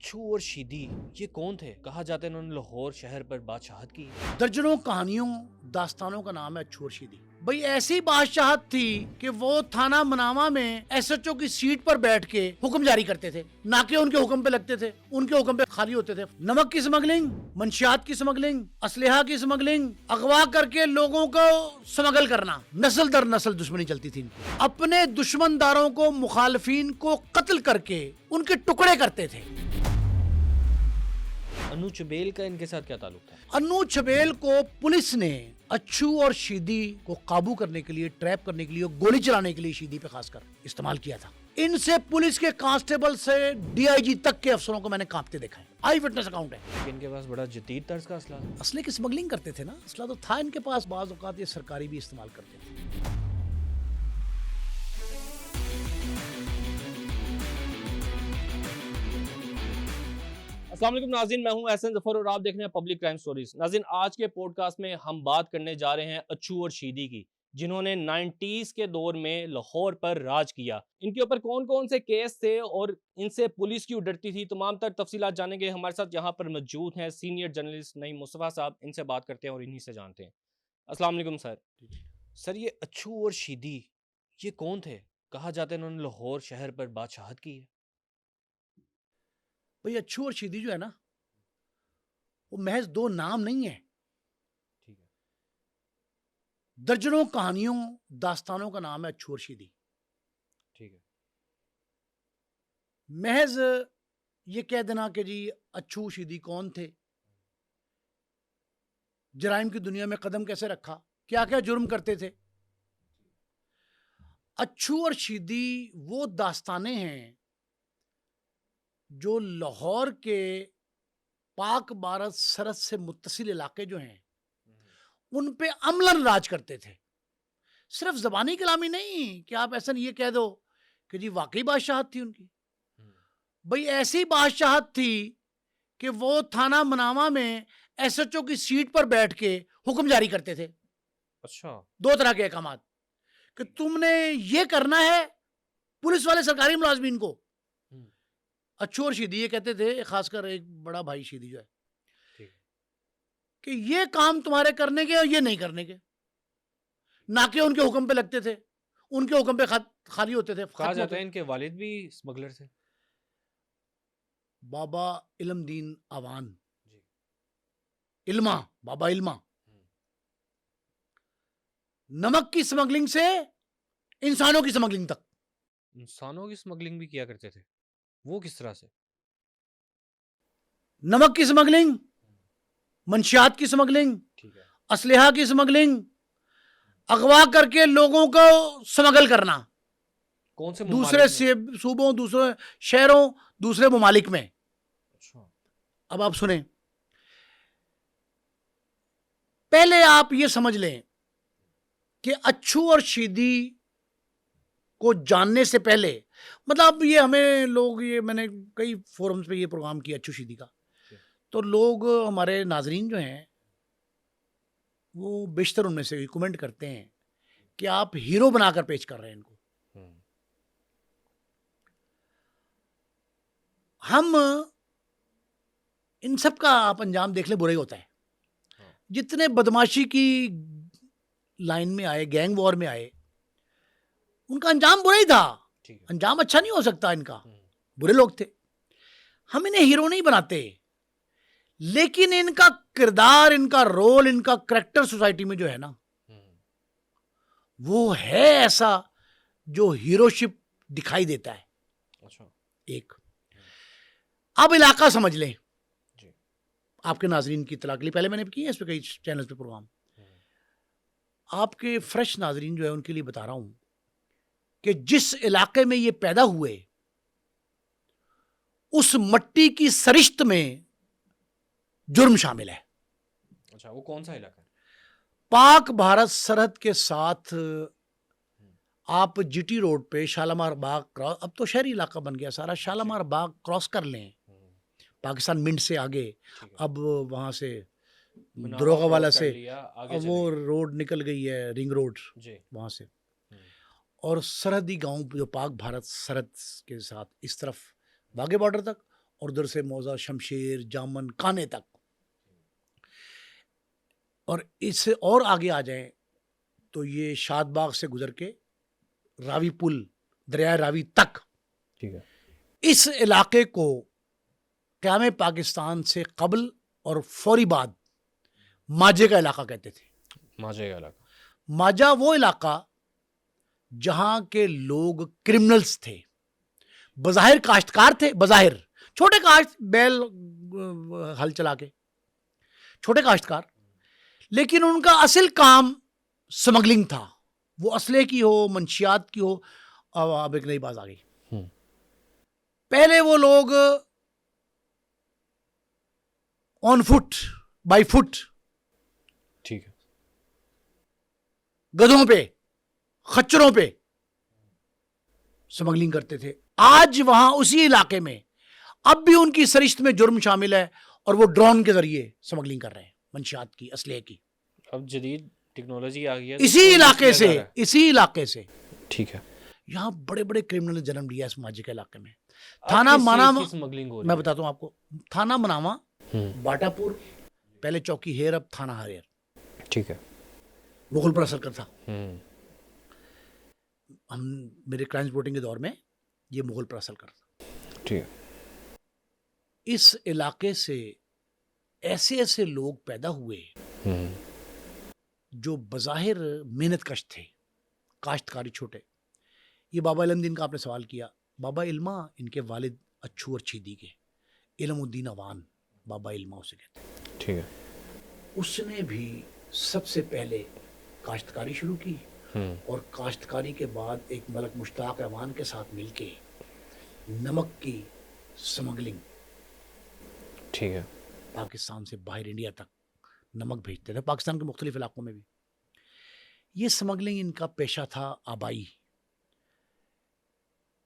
अच्छू और शीदी ये कौन थे? कहा जाता है इन्होंने लाहौर शहर पर बादशाहत की। दर्जनों कहानियों दास्तानों का नाम है अच्छू और शीदी। भाई ऐसी बादशाहत थी कि वो थाना मनावा में एसएचओ की सीट पर बैठ के हुक्म जारी करते थे, ना कि उनके हुक्म पे लगते थे, उनके हुक्म पे खाली होते थे। नमक की स्मगलिंग, मंशियात की स्मगलिंग, असलहा की स्मगलिंग, अगवा करके लोगों को स्मगल करना, नस्ल दर नस्ल दुश्मनी चलती थी। अपने दुश्मनदारों को, मुखालफिन को कत्ल करके उनके टुकड़े करते थे। अनु चुबेल का इनके साथ क्या ताल्लुक था? अनु छबेल को पुलिस ने अच्छू और शीदी को काबू करने के लिए, ट्रैप करने के लिए, गोली चलाने के लिए शीदी पे खासकर इस्तेमाल किया था। इनसे पुलिस के कांस्टेबल से डीआईजी तक के अफसरों को मैंने कांपते देखा है। आई विटनेस अकाउंट है। इनके पास बड़ा जदीद तर्ज का असला था। असले की स्मगलिंग करते थे ना, असला तो था इनके पास, बाज औकात ये सरकारी भी इस्तेमाल करते थे। अस्सलाम वालेकुम नाज़रीन, मैं हूं एहसन जफर और आप देख रहे हैं पब्लिक क्राइम स्टोरीज। नाज़रीन, आज के पॉडकास्ट में हम बात करने जा रहे हैं अच्छू और शीदी की, जिन्होंने 90s के दौर में लाहौर पर राज किया। इनके ऊपर कौन कौन से केस थे और इनसे पुलिस क्यों डरती थी, तमाम तर तफसीलात जानेंगे। हमारे साथ यहाँ पर मौजूद हैं सीनियर जर्नलिस्ट नईम मुस्तफ़ा साहब। इनसे बात करते हैं और इन्हीं से जानते हैं। अस्सलाम वालेकुम सर। सर, ये अच्छू और शीदी ये कौन थे? कहा जाता है इन्होंने लाहौर शहर पर बादशाहत की है। भाई अच्छू और शीदी जो है ना, वो महज दो नाम नहीं है। ठीक है। दर्जनों कहानियों दास्तानों का नाम है अच्छू और शीदी। ठीक है। महज ये कह देना कि जी अच्छू शीदी कौन थे, जराइम की दुनिया में कदम कैसे रखा, क्या क्या जुर्म करते थे। अच्छू और शीदी वो दास्तानें हैं जो लाहौर के पाक भारत सरहद से मुत्तसिल इलाके जो हैं उन पे अमलन राज करते थे। सिर्फ जबानी कलामी नहीं कि आप ऐसा ये कह दो कि जी वाकई बादशाहत थी उनकी। भाई ऐसी बादशाहत थी कि वो थाना मनावा में एसएचओ की सीट पर बैठ के हुक्म जारी करते थे। अच्छा। दो तरह के अहकाम कि तुमने ये करना है, पुलिस वाले सरकारी मुलाजमीन को। हम्म। अच्छू और शीदी ये कहते थे, खासकर एक बड़ा भाई शीदी जो है, ठीक। कि ये काम तुम्हारे करने के और ये नहीं करने के, ना कि उनके हुक्म पे लगते थे, उनके हुक्म पे खाली होते थे, कहा खत्म जाता होते है थे। इनके वालिद भी स्मगलर थे। बाबा इल्मदीन आवान, जी। इल्मा, बाबा इल्मा, हम्म। नमक की स्मगलिंग से इंसानों की स्मगलिंग तक। इंसानों की स्मगलिंग भी किया करते थे? वो किस तरह से? नमक की स्मगलिंग, मंशियात की स्मगलिंग, ठीक है। असलहा की स्मगलिंग, अगवा करके लोगों को स्मगल करना कौन से दूसरे ममालिक में? सूबों, दूसरे शहरों, दूसरे ममालिक में। अच्छा। अब आप सुने, पहले आप ये समझ लें कि अच्छू और शीदी को जानने से पहले, मतलब ये हमें लोग, ये मैंने कई फोरम्स पे ये प्रोग्राम किया अच्छू शीदी का, तो लोग, हमारे नाजरीन जो हैं, वो बेशतर उनमें से कमेंट करते हैं कि आप हीरो बनाकर पेश कर रहे हैं इनको। हम्म। हम इन सब का आप अंजाम देख ले, बुरा ही होता है। हाँ। जितने बदमाशी की लाइन में आए, गैंग वॉर में आए, उनका अंजाम बुरा ही था। ठीक है। अंजाम अच्छा नहीं हो सकता इनका, हम्म। बुरे लोग थे। हम इन्हें हीरो नहीं बनाते, लेकिन इनका किरदार, इनका रोल, इनका करेक्टर सोसाइटी में जो है ना, हम्म। वो है ऐसा जो हीरोशिप दिखाई देता है। अच्छा। एक, अब इलाका समझ लें जी। आपके नाजरीन की इत्तला के लिए, पहले मैंने किए हैं इस पे कई चैनल्स पे प्रोग्राम, आपके फ्रेश नाजरीन जो है उनके लिए बता रहा हूं कि जिस इलाके में ये पैदा हुए, उस मट्टी की सरिश्त में जुर्म शामिल है। अच्छा, वो कौन सा इलाका है? पाक भारत सरहद के साथ आप जीटी रोड पे शालामार बाग क्रॉस, अब तो शहरी इलाका बन गया सारा, शालामार बाग क्रॉस कर लें, पाकिस्तान मिंट से आगे, ठीक है। अब वहां से मुनावा दरोगा वाला क्रॉस कर से लिया, आगे अब चले वो गए। रोड निकल गई है, रिंग रोड, जी। वहां से, हम्म। और सरहदी गांव जो पाक भारत सरहद के साथ इस तरफ वाघे बॉर्डर तक, और उधर से मौजा, शमशेर, जामन, काने तक। और इससे और आगे आ जाएं तो ये शादबाग से गुजर के रावी पुल, दरिया रावी तक। ठीक है। इस इलाके को क़याम पाकिस्तान से कबल और फौरी बाद माजे का इलाका कहते थे। माजे का इलाका, माजा वो इलाका जहां के लोग क्रिमिनल्स थे, बज़ाहिर काश्तकार थे, बज़ाहिर छोटे काश्त, बैल हल चला के छोटे काश्तकार, लेकिन उनका असल काम स्मगलिंग था। वो असले की हो, मंशियात की हो। अब एक नई बात आ गई। पहले वो लोग ऑन फुट, बाई फुट, ठीक है, गधों पे, खच्चरों पे स्मगलिंग करते थे। आज वहां उसी इलाके में अब भी उनकी सरिश्त में जुर्म शामिल है और वो ड्रोन के जरिए स्मगलिंग कर रहे हैं मंशियात की, असले की। अब जदीद टेक्नोलॉजी आ गई है, इसी इलाके से ठीक है। यहाँ बड़े बड़े क्रिमिनल ने जन्म लिया इस माजी के इलाके में। अब थाना किस चीज़ मनामा, की स्मगलिंग हो रही मैं है? बताता हूँ आपको। थाना मनामा, बाटापुर, पहले चौकी हेर, अब थाना हरेर। ठीक है। मुगल पर असर करता। मेरे क्राइम रिपोर्टिंग के दौर में ये मुगल पर असर करता। ठीक है। इस इलाके से ऐसे ऐसे लोग पैदा हुए जो बज़ाहिर मेहनत कश थे, काश्तकारी छोटे। ये बाबा इल्मुद्दीन का आपने सवाल किया। बाबा इल्मा इनके वालिद अच्छू और छीदी के, इल्मुद्दीन अवान बाबा इल्मा उसे कहते हैं। ठीक है। उसने भी सबसे पहले काश्तकारी शुरू की और काश्तकारी के बाद एक मलक मुश्ताक अवान के साथ मिलके नमक की स्मगलिंग, ठीक है, पाकिस्तान से बाहर इंडिया तक नमक भेजते थे, पाकिस्तान के मुख्तलिफ इलाकों में भी। ये स्मगलिंग इनका पेशा था आबाई।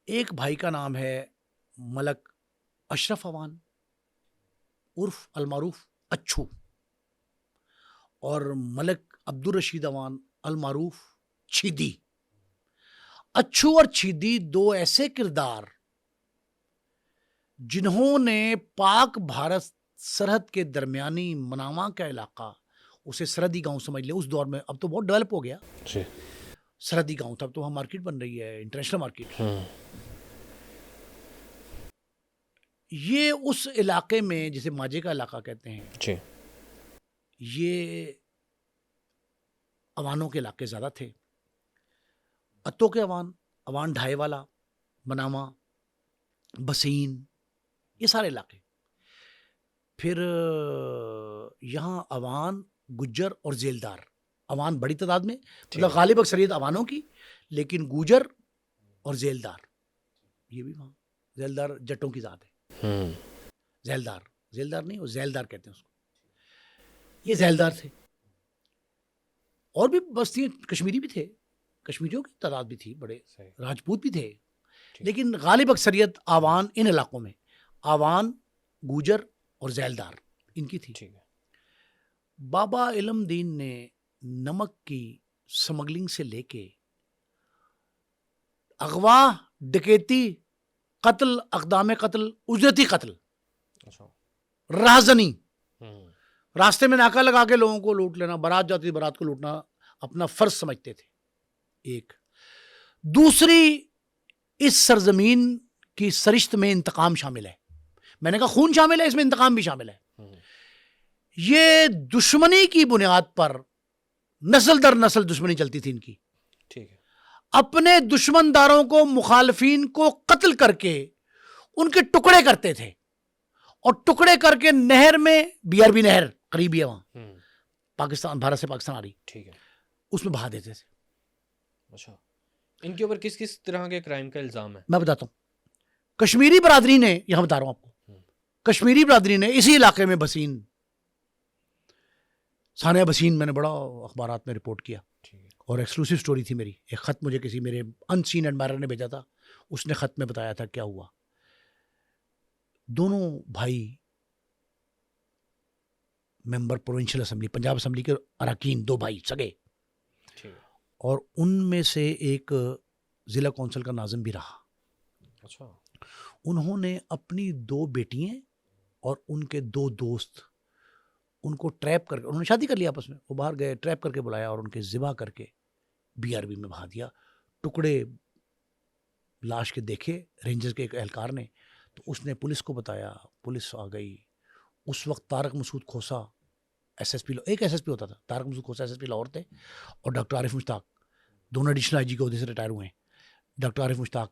एक भाई का नाम है मलक अशरफ अवान उर्फ अलमारूफ अच्छू, और मलक अब्दुल रशीद अवान अलमारूफ छीदी। अच्छू और छीदी दो ऐसे किरदार जिन्होंने पाक भारत सरहद के दरमियानी मनामा का इलाका, उसे सरहदी गांव समझ ले उस दौर में, अब तो बहुत डेवलप हो गया जी, सरहदी गांव, तब तो वहां मार्केट बन रही है, इंटरनेशनल मार्केट। ये उस इलाके में जिसे माजे का इलाका कहते हैं जी, ये अवानों के इलाके ज़्यादा थे। अत्तो के अवान, अवान ढाई वाला, मनामा, बसीन, ये सारे इलाके। फिर यहाँ अवान, गुज्जर और जेलदार। अवान बड़ी तादाद में, मतलब गालिब अक्सरियत अवानों की, लेकिन गुजर और जेलदार ये भी वहाँ। जेलदार जट्टों की ज़ात है। जेलदार नहीं, वो जेलदार कहते हैं उसको। ये जेलदार थे। और भी बस्तियाँ, कश्मीरी भी थे, कश्मीरियों की तादाद भी थी, बड़े राजपूत भी थे, लेकिन गालिब अक्सरियत आवान इन इलाकों में, आवान, गुजर और जेलदार इनकी थी। ठीक है। बाबा इल्मुद्दीन ने नमक की स्मगलिंग से लेके अगवा, डकैती, कत्ल, अक़दाम कत्ल, उजरती कत्ल, राहज़नी, रास्ते में नाका लगा के लोगों को लूट लेना, बारात जाती बारात को लूटना अपना फर्ज समझते थे। एक दूसरी, इस सरजमीन की सरिश्त में इंतकाम शामिल है। मैंने कहा खून शामिल है, इसमें इंतकाम भी शामिल है। ये दुश्मनी की बुनियाद पर नस्ल दर नस्ल दुश्मनी चलती थी इनकी। ठीक है। अपने दुश्मनदारों को, मुखालफिन को कत्ल करके उनके टुकड़े करते थे और टुकड़े करके नहर में, बीआरबी नहर करीबी है वहां, पाकिस्तान, भारत से पाकिस्तान आ रही, ठीक है, उसमें बहा देते थे। अच्छा, इनके ऊपर किस किस तरह के क्राइम का इल्जाम है? मैं बताता हूँ। कश्मीरी बरादरी ने, यहां बता रहा हूं आपको, कश्मीरी बरादरी ने इसी इलाके में बसीन, सानिया बसीन, मैंने बड़ा अखबारात में रिपोर्ट किया और एक्सक्लूसिव स्टोरी थी मेरी। एक ख़त मुझे किसी मेरे अनसीन एडमायरर ने भेजा था, उसने ख़त में बताया था क्या हुआ। दोनों भाई member provincial assembly, Punjab assembly के अरकान, दो भाई सगे, और उनमें से एक ज़िला कौंसिल का नाज़िम भी रहा। अच्छा। उन्होंने अपनी 2 बेटियां और उनके 2 दोस्त उनको ट्रैप करके, उन्होंने शादी कर लिया आपस में, वो बाहर गए, ट्रैप करके बुलाया और उनके ज़िबा करके बीआरबी में बहा दिया। टुकड़े लाश के देखे रेंजर के एक एहलकार ने, तो उसने पुलिस को बताया, पुलिस आ गई। उस वक्त तारक मसूद खोसा एसएसपी, एक एसएसपी होता था, तारक मसूद खोसा एसएसपी लाहौर थे, और डॉक्टर आरिफ मुश्ताक, दोनों एडिशनल आईजी के ओहदे से रिटायर हुए हैं। डॉक्टर आरिफ मुश्ताक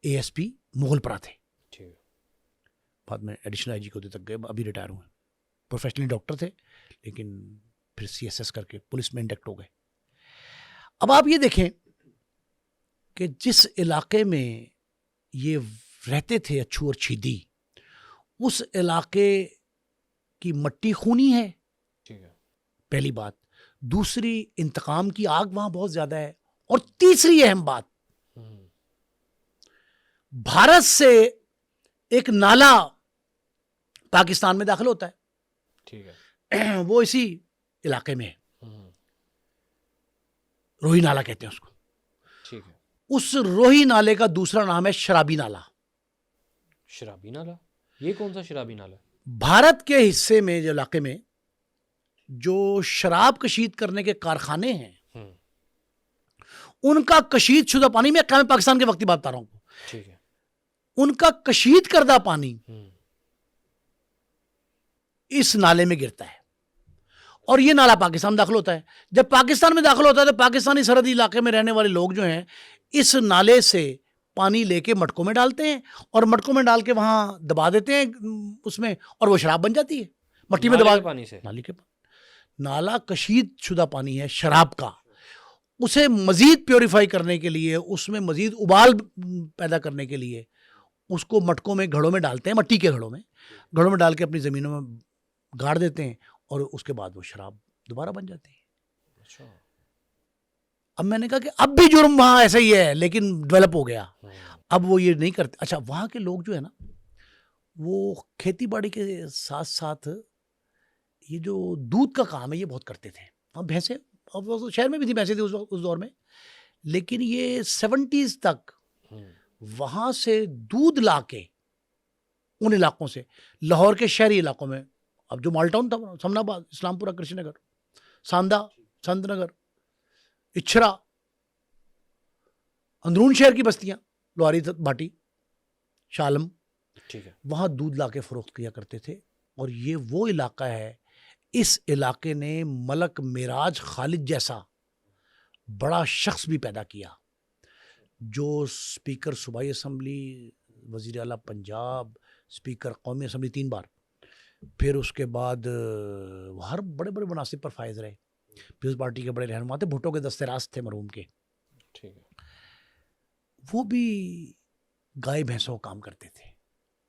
एएसपी मुगलपरा थे, ठीक, बाद में एडिशनल आईजी के ओहदे तक गए, अभी रिटायर हुए। प्रोफेशनली डॉक्टर थे, लेकिन फिर सीएसएस करके पुलिस में इंडक्ट हो गए। अब आप ये देखें कि जिस इलाके में ये रहते थे अच्छू और छीदी, उस इलाके की मट्टी खूनी है, ठीक है। पहली बात। दूसरी, इंतकाम की आग वहां बहुत ज्यादा है। और तीसरी अहम बात, भारत से एक नाला पाकिस्तान में दाखिल होता है, ठीक है, वो इसी इलाके में है, रोही नाला कहते हैं उसको। ठीक है। उस रोही नाले का दूसरा नाम है शराबी नाला। शराबी नाला, ये कौन सा शराबी नाला? भारत के हिस्से में, जो इलाके में जो शराब कशीद करने के कारखाने हैं, उनका कशीद शुदा पानी, में क़याम पाकिस्तान के वक्त की बात बता रहा हूं, ठीक है, उनका कशीद करदा पानी इस नाले में गिरता है, और ये नाला पाकिस्तान में दाखिल होता है। जब पाकिस्तान में दाखिल होता है तो पाकिस्तानी सरहदी इलाके में रहने वाले लोग जो हैं, इस नाले से पानी लेके मटकों में डालते हैं, और मटकों में डाल के वहां दबा देते हैं उसमें, और वो शराब बन जाती है मट्टी में दबा पानी से। नाली के नाला कशीद शुदा पानी है शराब का। उसे मजीद प्योरीफाई करने के लिए, उसमें मजीद उबाल पैदा करने के लिए उसको मटकों में, घड़ों में डालते हैं, मट्टी के घड़ों में डाल के अपनी ज़मीनों में गाड़ देते हैं, और उसके बाद वो शराब दोबारा बन जाती है। अच्छा। अब मैंने कहा कि अब भी जुर्म वहाँ ऐसा ही है, लेकिन डेवलप हो गया, अब वो ये नहीं करते। अच्छा, वहाँ के लोग जो है ना, वो खेती बाड़ी के साथ साथ ये जो दूध का काम है ये बहुत करते थे। अब भैंसें, अब वो शहर में भी थी भैंसें थी उस दौर में, लेकिन ये 70s तक वहाँ से दूध लाके उन इलाकों से, लाहौर के शहरी इलाकों में, अब जो माल्टाउन था, समनाबाद, इस्लामपुरा, कृष्णनगर, सांदा, संतनगर, इच्छरा, अंदरून शहर की बस्तियां, लोहारी भाटी, शालम, ठीक है, वहां दूध लाके फरोख्त किया करते थे। और ये वो इलाका है, इस इलाके ने मलक मिराज खालिद जैसा बड़ा शख्स भी पैदा किया, जो स्पीकर सूबाई असम्बली, वजीर आला पंजाब, स्पीकर कौमी असम्बली 3 बार, फिर उसके बाद हर बड़े बड़े मुनासिब पर फायज रहे। पीपल्स पार्टी के बड़े रहनुमा थे, भुट्टो के दस्तराज थे मरहूम के। ठीक है। वो भी गाय भैंसों का काम करते थे,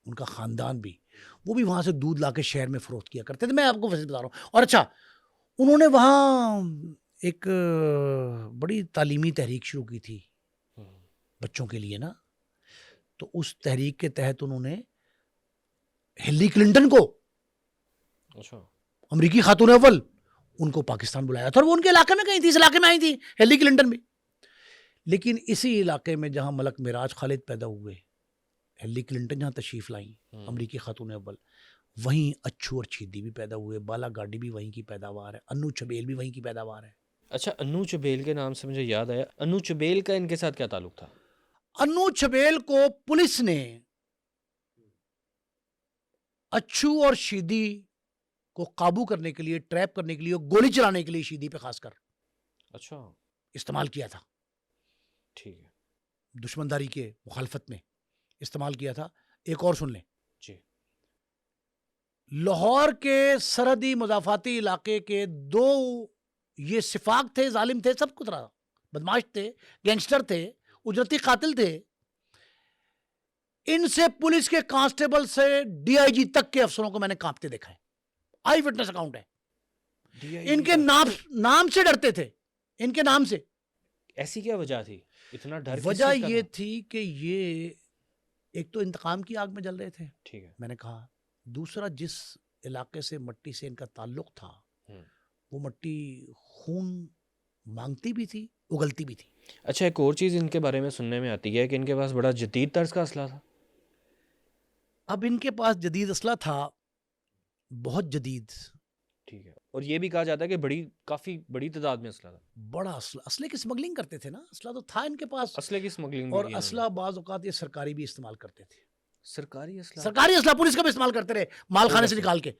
उनका ख़ानदान भी, वो भी वहाँ से दूध लाके शहर में फ़रोख्त किया करते थे। मैं आपको वैसे बता रहा हूँ। और अच्छा, उन्होंने वहाँ एक बड़ी तालीमी तहरीक शुरू की थी बच्चों के लिए ना, तो उस तहरीक के तहत उन्होंने हिल्ली क्लिंटन को, अच्छा, अमरीकी खातून अव्वल, उनको पाकिस्तान बुलाया था, और वो उनके इलाके में गई थी, इस इलाके में आई थी हिल्ली क्लिंटन भी। लेकिन इसी इलाके में जहाँ मलक मिराज खालिद पैदा हुए, हिल्ली क्लिंटन जहाँ तशरीफ़ लाई, अमरीकी खातून अव्वल, वहीं अच्छू और छीदी भी पैदा हुए, बाला गाड़ी भी वहीं की पैदावार है, अन्नू छबेल भी वहीं की पैदावार है। अच्छा, अन्नू चुबेल के नाम से मुझे याद आया, अन्नू चुबेल का इनके साथ क्या ताल्लुक था? अन्नू छबेल को पुलिस ने अच्छू और शीदी को काबू करने के लिए, ट्रैप करने के लिए, गोली चलाने के लिए शीदी पे खासकर अच्छा, इस्तेमाल किया था, ठीक है, दुश्मनदारी के मुखालफत में इस्तेमाल किया था। एक और सुन लें जी, लाहौर के सरहदी मुजाफाती इलाके के 2 ये सिफाक थे, जालिम थे, सब कुछ रहा, बदमाश थे, गैंगस्टर थे, उजरती कातिल थे। इनसे पुलिस के कांस्टेबल से डीआईजी तक के अफसरों को मैंने कांपते देखा है, आई विटनेस अकाउंट है। इनके नाम से डरते थे, इनके नाम से। ऐसी क्या वजह थी, इतना डर? वजह ये थी कि ये एक तो इंतकाम की आग में जल रहे थे, ठीक है, मैंने कहा। दूसरा, जिस इलाके से मट्टी से इनका ताल्लुक था, वो मट्टी खून मांगती भी थी, उगलती भी थी। अच्छा, एक और चीज़ इनके बारे में सुनने में आती है कि इनके पास बड़ा जदीद तर्ज का असला था। अब इनके पास जदीद असला था, बहुत जदीद, ठीक है। और ये भी कहा जाता है कि काफी बड़ी तादाद में असला था। बड़ा असला, असले की स्मगलिंग करते थे ना, असला तो था इनके पास। असले की स्मगलिंग भी और की इन्होंने। असला बाज औकात ये सरकारी भी इस्तेमाल करते थे, सरकारी असला? सरकारी असला पुलिस का भी इस्तेमाल करते रहे, माल वो खाने से कैसे? निकाल के,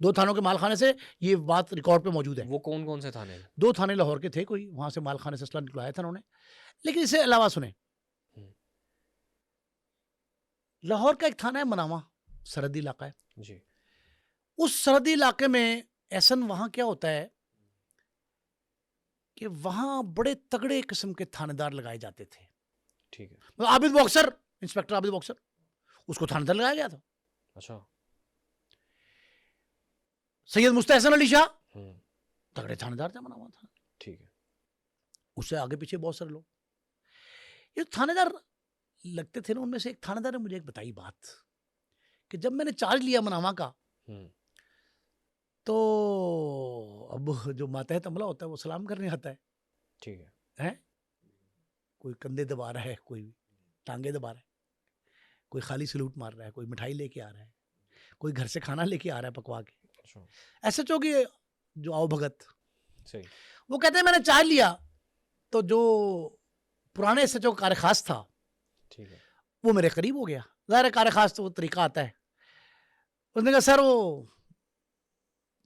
दो थानों के माल खाने से, ये बात रिकॉर्ड पे मौजूद है। वो कौन कौन से थाने में? 2 थाने लाहौर के थे, कोई वहां से माल खाने से असला निकलवाया था उन्होंने। लेकिन इससे अलावा सुने, हम्म, लाहौर का एक थाना है मनावा, सरहदी इलाका है। जी। उस सरहदी इलाके में ऐसन वहां क्या होता है कि वहां बड़े तगड़े किस्म के थानेदार लगाए जाते थे। ठीक है। मतलब Abid boxer, inspector Abid boxer, उसको थानेदार लगाया गया था। अच्छा। सैयद मुस्तहसन अली शाह, हम्म, तगड़े थानेदार थे मनावा था। ठीक है। उससे आगे पीछे बहुत सारे लोग, ये थानेदार लगते थे ना, उनमें से एक थानेदार ने मुझे एक बताई बात कि जब मैंने चार्ज लिया मनावा का, हम्म, तो अब जो मातहत अमला होता है वो सलाम करने आता है, ठीक है। हैं? कोई कंधे दबा रहा है, कोई टांगे दबा रहा है, कोई खाली सलूट मार रहा है, कोई मिठाई लेके आ रहा है, कोई घर से खाना लेके आ रहा है पकवा के। अच्छा। ऐसे चो कि जो आओ भगत, सही। वो कहते हैं मैंने चार्ज लिया, तो जो पुराने एस एच ओ कार खास था ठीक है। वो मेरे करीब हो गया। ज़ाहिर कार खास तो वो तरीका आता है। उसने कहा सर वो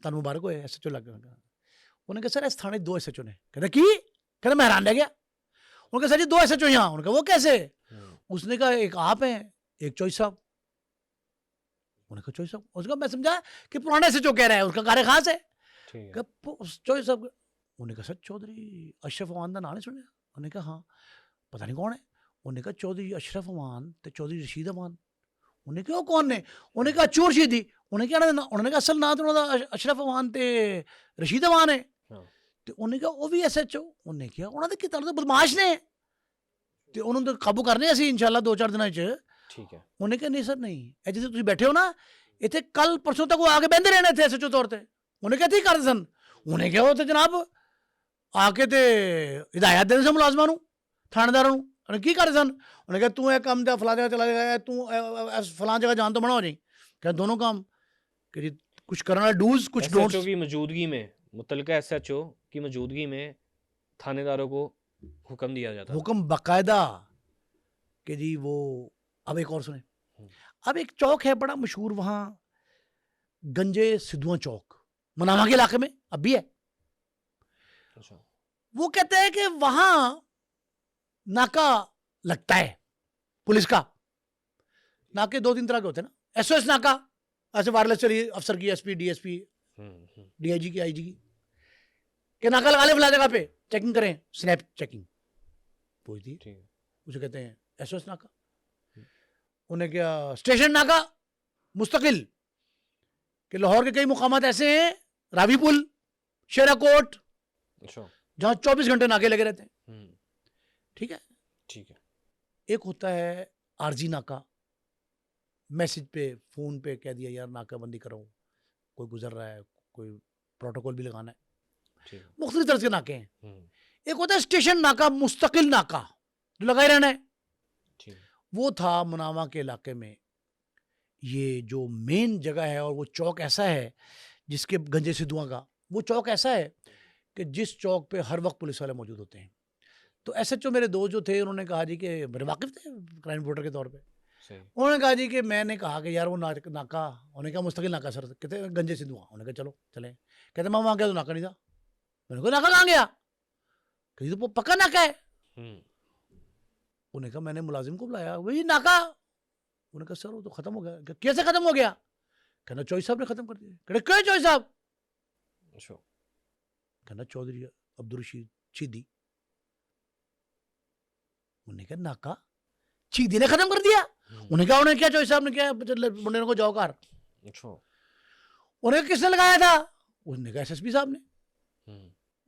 तन मुबारक हो एस एच ओ लग गया। उन्होंने कहा सर इस थाने 2 एस एच ओ ने। कहते मैं हैरान रह गया। उन्होंने कहा सर जी 2 एस एच ओ यहाँ। उन्होंने कहा वो कैसे? उसने कहा एक आप हैं, एक चौधरी साहब। उन्होंने कहा चौधरी साहब? उसका मैं समझा कि पुराने एस एच ओ कह रहा है, उसका कार खास है। ठीक है। चौधरी साहब, उन्होंने कहा सर चौधरी अशरफ अमान का नाम नहीं सुनिया? उन्होंने कहा हाँ। पता नहीं कौन है? उन्होंने कहा चौधरी अशरफ अमान तो चौधरी रशीद अमान। उन्हें कहा कौन ने? उन्हें कहा चोर शीदी। उन्हें क्या उन्होंने कहा असल ना तो उन्होंने अशरफ अमान ते रशीद अमान है। हाँ। तो उन्हें कहा वो भी एस एच ओ। उन्हें क्या उन्होंने कितना तो बदमाश ने, तो उन्होंने तो काबू करने ਅਸੀਂ इंशाल्लाह 2-4 ਦਿਨਾਂ ਚ। ठीक है। ਉਹਨੇ ਕਿਹਾ ਨਹੀਂ ਸਰ ਨਹੀਂ, ਇਹ ਜਿੱਥੇ ਤੁਸੀਂ ਬੈਠੇ ਹੋ ਨਾ ਇੱਥੇ ਕੱਲ ਪਰਸੋਂ ਤੱਕ ਉਹ ਆ ਕੇ ਬਹਿੰਦੇ ਰਹਿਣੇ ਇੱਥੇ ਐਸਐਚਓ ਤੌਰ ਤੇ। ਉਹਨੇ ਕਿਹਾ ਕੀ ਕਰਦੇ ਸਨ? ਉਹਨੇ ਕਿਹਾ ਉਹ ਤੇ ਜਨਾਬ ਆ ਕੇ ਤੇ ਹਿਦਾਇਤ ਦੇਣ ਸੀ ਮੁਲਾਜ਼ਮਾਂ ਨੂੰ, ਥਾਣੇਦਾਰਾਂ ਨੂੰ। ਉਹਨੇ ਕੀ ਕਰਦੇ ਸਨ? ਉਹਨੇ ਕਿਹਾ ਤੂੰ ਇਹ ਕੰਮ ਦਾ ਫਲਾਂ ਜਗ੍ਹਾ ਚਲਾ ਜਾਏਗਾ, ਤੂੰ ਫਲਾਂ ਜਗ੍ਹਾ ਜਾਣ ਤੋਂ ਮਨਾ ਹੋ ਜਾਈ। क्या दोनों काम कि जी कुछ करना डूज कुछ डोंट्स। एसएचओ की मौजूदगी में, मुतलका एसएचओ की मौजूदगी में थानेदारों को हुक्म दिया जाता था। हुक्म बाकायदा कि जी वो। अब एक और सुने, अब एक चौक है बड़ा मशहूर वहां, गंजे सिद्धुआ चौक, मनावा के इलाके में अब भी है। अच्छा। वो कहते हैं कि वहां नाका लगता है पुलिस का। नाके 2-3 तरह के होते हैं ना, एसओएस नाका, ऐसे वायरलेस चलिए अफसर की, एसपी डीएसपी डीआईजी की, आईजी की, कि नाका लगा ले फला जगह पे, चेकिंग करें, स्नैप चेकिंग पूछ दी, उसे कहते हैं एसओएस नाका। उन्हें क्या स्टेशन नाका मुस्तकिल, कि लाहौर के कई मुकामात ऐसे हैं, रावी पुल, शेरा कोट, जहां 24 घंटे नाके लगे रहते हैं। ठीक है। ठीक है। एक होता है आरजी नाका, मैसेज पे फोन पे कह दिया यार नाकाबंदी करो, कोई गुजर रहा है, कोई प्रोटोकॉल भी लगाना है, मुख्तलिफ तरह के नाके हैं। एक होता है स्टेशन नाका मुस्तकिल नाका, जो लगाए रहना है। वो था मुनावा के इलाके में। ये जो मेन जगह है और वो चौक ऐसा है जिसके गंजे सिद्धुआ का वो चौक ऐसा है कि जिस चौक पे हर वक्त पुलिस वाले मौजूद होते हैं। तो एसएचओ मेरे दोस्त जो थे उन्होंने कहा जी कि मेरे वाकिफ थे क्राइम रिपोर्टर के तौर पे। उन्होंने कहा जी कि मैंने कहा कि यार वो नाका, उन्होंने कहा मुस्तकिल नाका सर, कहते गंजे सिद्धुआ। उन्होंने कहा चलो चले। कहते मैं वहाँ गया तो नाका नहीं था। मैंने कहा नाका कहाँ गया? कहती तो पक्का नाका है। उन्होंने कहा मैंने मुलाजिम को बुलाया, वही नाका। उन्होंने कहा सर वो तो खत्म हो गया। कैसे खत्म हो गया? कहना चौधरी साहब ने खत्म कर दिया। कहते क्यों चौधरी साहब? कहना चौधरी अब्दुल रशीद चीदी। उन्होंने कहा नाका चीदी ने खत्म कर दिया। उन्हें कहा उन्हें क्या चौधरी साहब ने क्या मुंडे को जाओ कार। उन्हें किसने लगाया था? उन्होंने कहा एसएसपी साहब ने।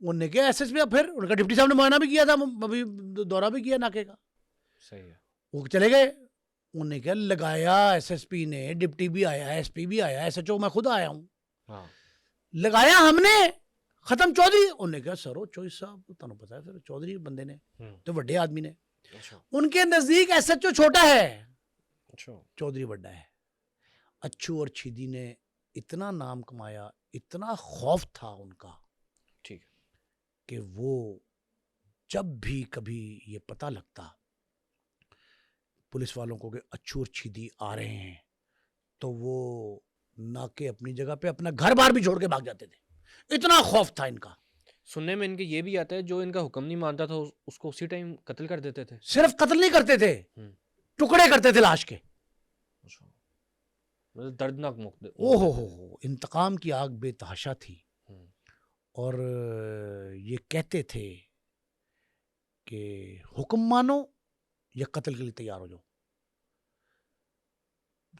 उन्होंने कहा एसएसपी, फिर उनका डिप्टी साहब ने मुआयना भी किया था, अभी दौरा भी किया नाके का। सही है। वो चले गए। उन्होंने क्या लगाया एसएसपी ने, डिप्टी भी आया, एसपी भी आया, एसएचओ मैं खुद आया हूँ। लगाया हमने, खत्म चौधरी। उन्होंने कहा सर चौधरी साहब तुम पता है फिर चौधरी बंदे ने तो बड़े आदमी ने। उनके नजदीक एसएचओ छोटा है, अच्छा। चौधरी बड्डा है। अच्छू और छीदी ने इतना नाम कमाया, इतना खौफ था उनका ठीक है। कि वो जब भी कभी ये पता लगता पुलिस वालों को कि अच्छू और छीदी आ रहे हैं, तो वो ना के अपनी जगह पे अपना घर बार भी छोड़ के भाग जाते थे। इतना खौफ था इनका। सुनने में इनके ये भी आता है जो इनका हुक्म नहीं मानता था उसको उसी टाइम कत्ल कर देते थे। सिर्फ कत्ल नहीं करते थे, हम्म। टुकड़े करते थे लाश के। अच्छा। मतलब दर्दनाक मौके। ओहो हो, इंतकाम की आग बेतहाशा थी। हम्म। और ये कहते थे कि हुक्म मानो या कत्ल के लिए तैयार हो जाओ।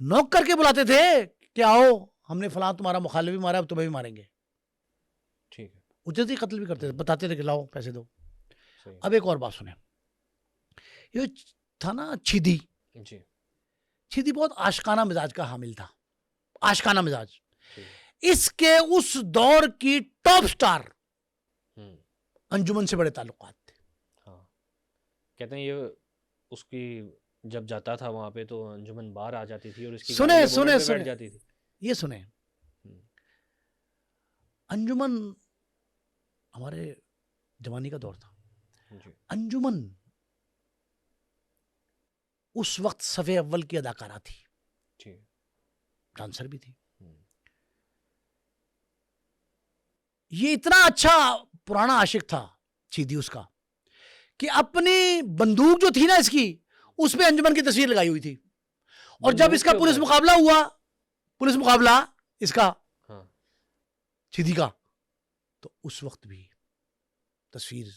नॉक करके बुलाते थे कि आओ, हमने फलां तुम्हारा मुखालिफ भी मारा, अब तुम्हें भी मारेंगे। ठीक है। उचित ही कत्ल भी करते थे, बताते थे कि लाओ पैसे दो। सही। अब एक और बात सुने, ये था ना छीदी। जी। छीदी बहुत आशिकाना मिजाज का हामिल था, आशिकाना मिजाज। ठीक है। इसके उस दौर की टॉप स्टार हम्म। अंजुमन से बड़े ताल्लुकात थे। हाँ। कहते हैं ये उसकी जब जाता था वहां पे तो अंजुमन बाहर आ जाती थी और इसकी सुने गाड़ी के सुने बोनट पे बैठ सुने, जाती थी। ये सुने, हम्म। अंजुमन हमारे जवानी का दौर था। जी। अंजुमन उस वक्त सफ़े अव्वल की अदाकारा थी, ठीक है। डांसर भी थी। हम्म। ये इतना अच्छा पुराना आशिक था छीदी उसका कि अपनी बंदूक जो थी ना इसकी, उस पे अंजुमन की तस्वीर लगाई हुई थी। और जब बंदूक इसका के पुलिस ऊपर? मुकाबला हुआ, पुलिस मुकाबला इसका हाँ। छीदी का, तो उस वक्त भी तस्वीर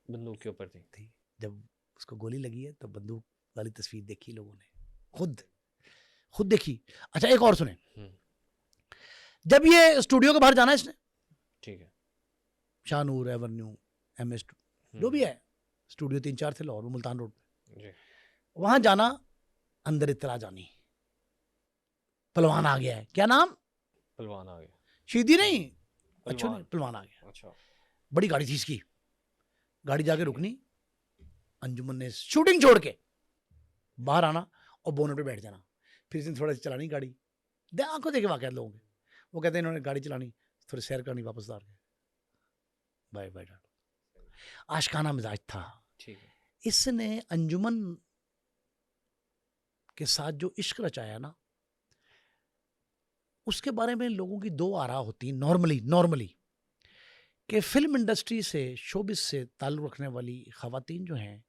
बंदूक के ऊपर थी। थी। जब उसको गोली लगी है तो बंदूक वाली तस्वीर देखी लोगों ने, खुद देखी। अच्छा एक और सुने, हम्म। जब ये स्टूडियो के बाहर जाना है इसने, ठीक है। शाहनूर एवेन्यू, MS, जो भी है स्टूडियो 3-4 थे लाहौर में, मुल्तान रोड पे, जी। वहां जाना, अंदर इतला जानी, पहलवान आ गया है। क्या नाम? पहलवान आ गया। शीदी नहीं, अच्छा नहीं, पहलवान। पहलवान आ गया। अच्छा। बड़ी गाड़ी थी इसकी, गाड़ी जाके रुकनी, अंजुमन ने शूटिंग छोड़ के बाहर आना और बोनट पे बैठ जाना। फिर इसने थोड़ा सी चलानी गाड़ी, आंखों देखे वाकयात लोगों के। वो कहते हैं इन्होंने गाड़ी चलानी, थोड़ी सैर करनी, वापस आ गए, बाय बाय। आशिकाना मिजाज था। ठीक है। इसने अंजुमन के साथ जो इश्क रचाया ना, उसके बारे में लोगों की दो आरा होती नॉर्मली कि फिल्म इंडस्ट्री से, शोबिस से ताल्लुक़ रखने वाली ख़वातीन जो हैं,